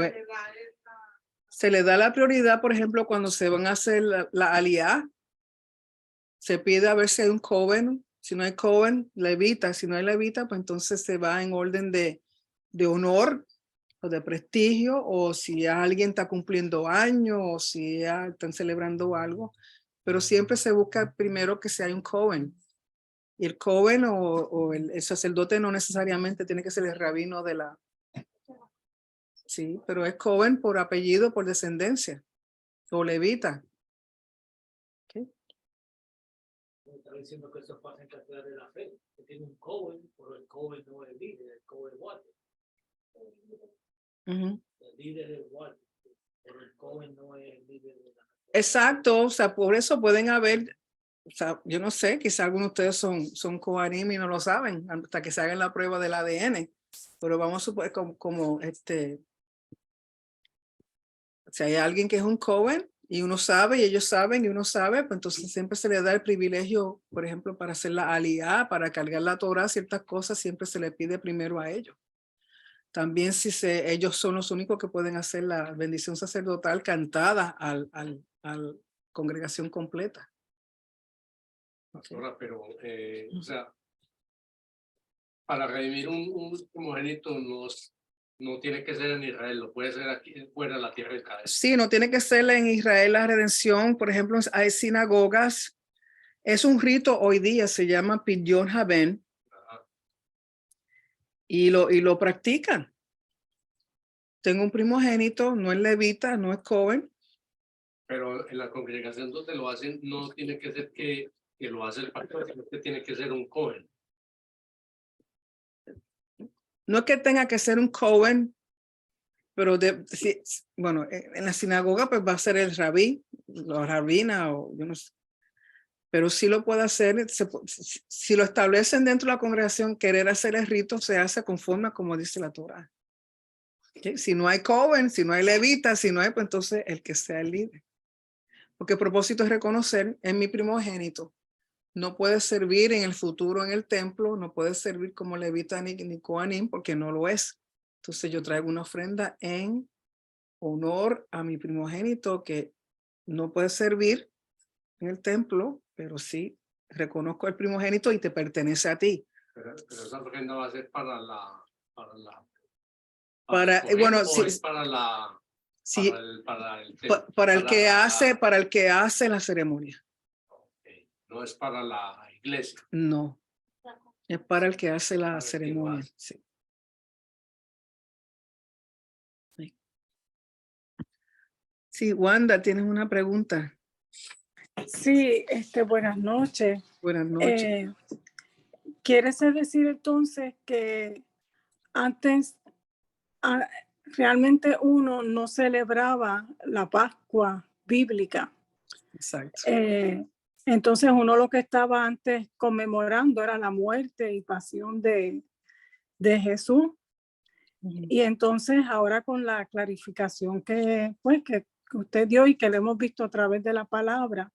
se le da la prioridad, por ejemplo, cuando se van a hacer la aliyá, se pide a ver si hay un joven, si no hay joven, levita, si no hay levita, pues entonces se va en orden de honor o de prestigio, o si alguien está cumpliendo años, o si ya están celebrando algo, pero siempre se busca primero que sea un joven. Y el Cohen o el sacerdote no necesariamente tiene que ser el rabino de la... Sí, pero es Cohen por apellido, por descendencia, o levita. Okay. Está diciendo que eso pasa en Catedral de la Fe, que tiene un Cohen, pero el Cohen no es el líder, el Cohen es Walter. El líder es Walter, pero el Cohen no es el líder de la fe. Exacto, o sea, por eso pueden haber... O sea, yo no sé, quizá algunos de ustedes son Kohanim y no lo saben hasta que se hagan la prueba del ADN. Pero vamos a suponer si hay alguien que es un Cohen y uno sabe y ellos saben y uno sabe, pues entonces siempre se le da el privilegio, por ejemplo, para hacer la aliyá, para cargar la Torah, ciertas cosas siempre se le pide primero a ellos. También si ellos son los únicos que pueden hacer la bendición sacerdotal cantada al congregación completa. Pastora, pero, o sea, para redimir un primogénito no tiene que ser en Israel, lo puede ser aquí fuera de la tierra de Israel. Sí, no tiene que ser en Israel la redención. Por ejemplo, hay sinagogas. Es un rito hoy día, se llama Pidyon Haben, Ajá. y lo practican. Tengo un primogénito, no es levita, no es Cohen. Pero en la congregación donde lo hacen, no tiene que ser que lo hace el pastor, sino que tiene que ser un joven. No es que tenga que ser un Cohen, pero bueno, en la sinagoga pues va a ser el rabí, la rabina, o yo no sé. Pero sí lo puede hacer, si lo establecen dentro de la congregación, querer hacer el rito se hace conforme a como dice la Torah. ¿Okay? Si no hay Cohen, si no hay levita, si no hay, pues entonces el que sea el líder. Porque el propósito es reconocer en mi primogénito. No puede servir en el futuro en el templo, no puede servir como levita ni coanim porque no lo es. Entonces yo traigo una ofrenda en honor a mi primogénito que no puede servir en el templo, pero sí reconozco el primogénito y te pertenece a ti. Pero esa ofrenda va a ser para el para el que hace la ceremonia. Okay. No es para la iglesia. No, es para el que hace la ceremonia. Sí. Sí, Wanda, tienes una pregunta. Sí, buenas noches. Buenas noches. ¿Quieres decir entonces que antes realmente uno no celebraba la Pascua bíblica? Exacto. Entonces uno lo que estaba antes conmemorando era la muerte y pasión de Jesús. Y entonces ahora con la clarificación que usted dio y que le hemos visto a través de la palabra,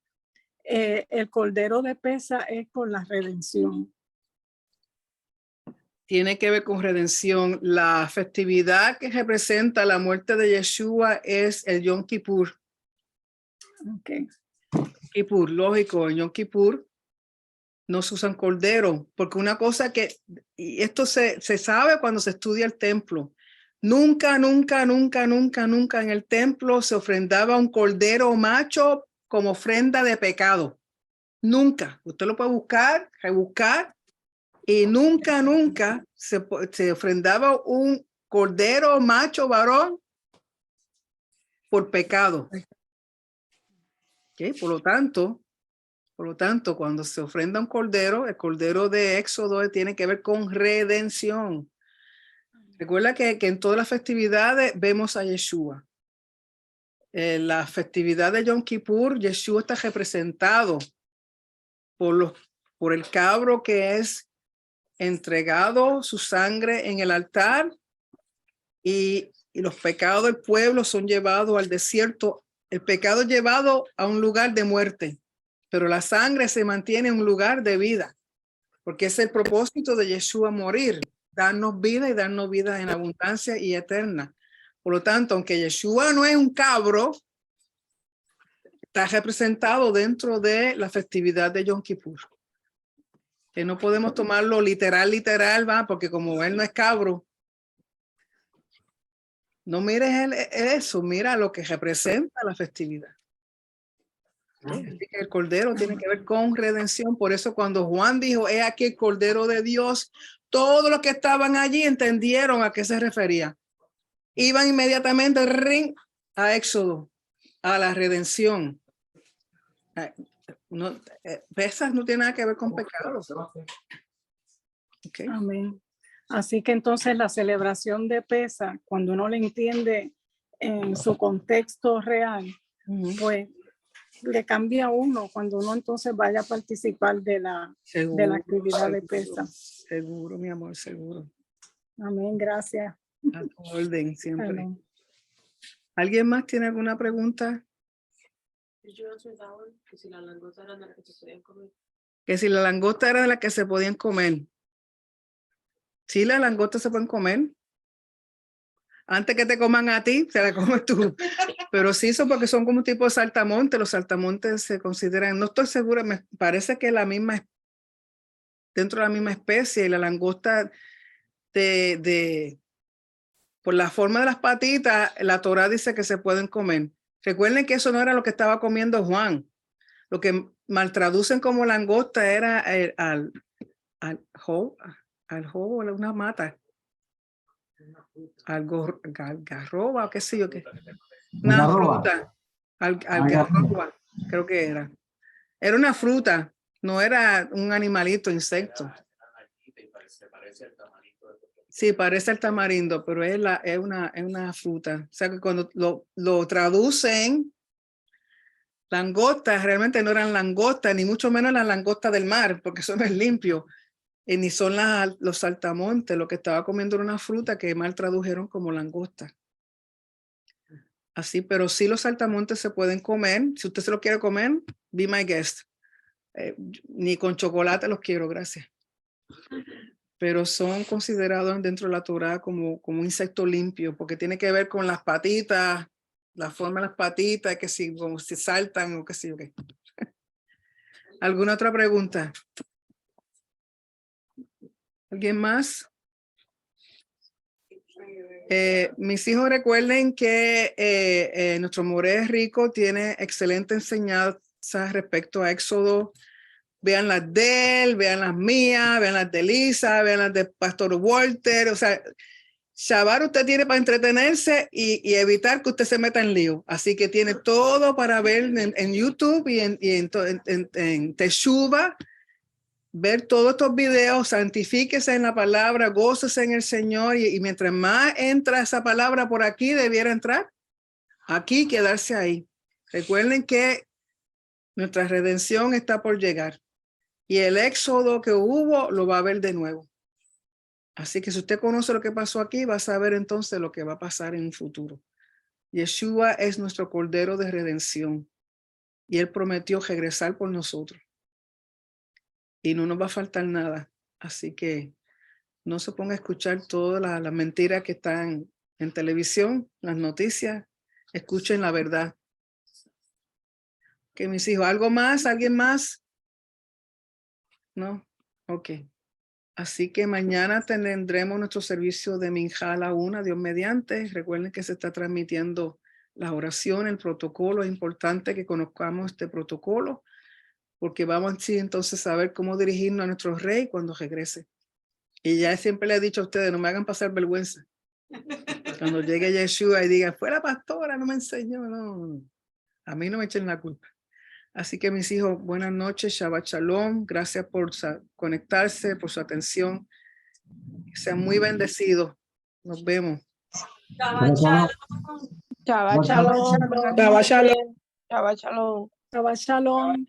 el Cordero de Pesa es con la redención. Tiene que ver con redención. La festividad que representa la muerte de Yeshua es el Yom Kippur. Okay. Kippur, lógico, en Yom Kippur no se usan cordero, porque una cosa y esto se sabe cuando se estudia el templo, nunca en el templo se ofrendaba un cordero macho como ofrenda de pecado. Nunca. Usted lo puede buscar, rebuscar, y nunca se ofrendaba un cordero macho varón por pecado. ¿Okay? Por lo tanto, cuando se ofrenda un cordero, el cordero de Éxodo tiene que ver con redención. Recuerda que en todas las festividades vemos a Yeshua. En la festividad de Yom Kippur, Yeshua está representado por el cabro que es entregado su sangre en el altar y los pecados del pueblo son llevados al desierto. El pecado es llevado a un lugar de muerte, pero la sangre se mantiene en un lugar de vida, porque es el propósito de Yeshua morir, darnos vida y darnos vida en abundancia y eterna. Por lo tanto, aunque Yeshua no es un cabro, está representado dentro de la festividad de Yom Kippur. Que no podemos tomarlo literal, ¿va? Porque como él no es cabro, no mires eso, mira lo que representa la festividad. Así que el cordero tiene que ver con redención. Por eso cuando Juan dijo, he aquí el cordero de Dios, todos los que estaban allí entendieron a qué se refería. Iban inmediatamente a Éxodo, a la redención. Pesas no tiene nada que ver con pecados. Okay. Amén. Así que entonces la celebración de Pesa, cuando uno le entiende en su contexto real, pues le cambia a uno cuando uno entonces vaya a participar de la actividad de Pesa. Seguro, mi amor, seguro. Amén, gracias. A tu orden siempre. Amén. ¿Alguien más tiene alguna pregunta? Did you answer that one? Que si la langosta era de la que se podían comer. Que si la langosta era de la que se podían comer. Sí, las langostas se pueden comer. Antes que te coman a ti, se la comes tú. Pero sí, son porque son como un tipo de saltamontes. Los saltamontes se consideran, no estoy segura, me parece que dentro de la misma especie, y la langosta por la forma de las patitas, la Torá dice que se pueden comer. Recuerden que eso no era lo que estaba comiendo Juan. Lo que maltraducen como langosta era al jobo, una mata. Algarroba o qué sé yo qué. Una Algarroba. fruta. Algarroba, creo que era. Era una fruta, no era un animalito, insecto. Sí, parece el tamarindo, pero es una fruta. O sea que cuando lo traducen, langostas, realmente no eran langostas, ni mucho menos las langostas del mar, porque eso no es limpio. Ni son los saltamontes. Lo que estaba comiendo era una fruta que mal tradujeron como langosta. Así, pero sí los saltamontes se pueden comer. Si usted se lo quiere comer, be my guest. Ni con chocolate los quiero, gracias. Pero son considerados dentro de la Torá como un insecto limpio, porque tiene que ver con las patitas, la forma de las patitas, que si, como si saltan o qué sé yo qué. ¿Alguna otra pregunta? ¿Alguien más? Mis hijos, recuerden que nuestro More Rico tiene excelente enseñanza respecto a Éxodo. Vean las de él, vean las mías, vean las de Lisa, vean las de Pastor Walter. O sea, Shabbat usted tiene para entretenerse y evitar que usted se meta en lío. Así que tiene todo para ver en YouTube y en Teshuva. Ver todos estos videos, santifíquese en la palabra, gócese en el Señor y mientras más entra esa palabra por aquí, debiera entrar aquí, quedarse ahí. Recuerden que nuestra redención está por llegar y el éxodo que hubo lo va a ver de nuevo. Así que si usted conoce lo que pasó aquí, va a saber entonces lo que va a pasar en un futuro. Yeshua es nuestro Cordero de redención y Él prometió regresar por nosotros. Y no nos va a faltar nada. Así que no se ponga a escuchar todas las mentiras que están en televisión, las noticias. Escuchen la verdad. Que mis hijos, ¿algo más? ¿Alguien más? ¿No? Ok. Así que mañana tendremos nuestro servicio de Minjá a la 1, Dios mediante. Recuerden que se está transmitiendo la oración, el protocolo. Es importante que conozcamos este protocolo porque vamos así entonces a saber cómo dirigirnos a nuestro rey cuando regrese. Y ya siempre le he dicho a ustedes, no me hagan pasar vergüenza. Cuando llegue Yeshua y diga, fue la pastora, no me enseñó, no. A mí no me echen la culpa. Así que mis hijos, buenas noches, Shabbat Shalom. Gracias por conectarse, por su atención. Sean muy bendecidos. Nos vemos. Shabbat shalom. Shabbat shalom. Shabbat Shalom. Shabbat shalom. Shabbat Shalom.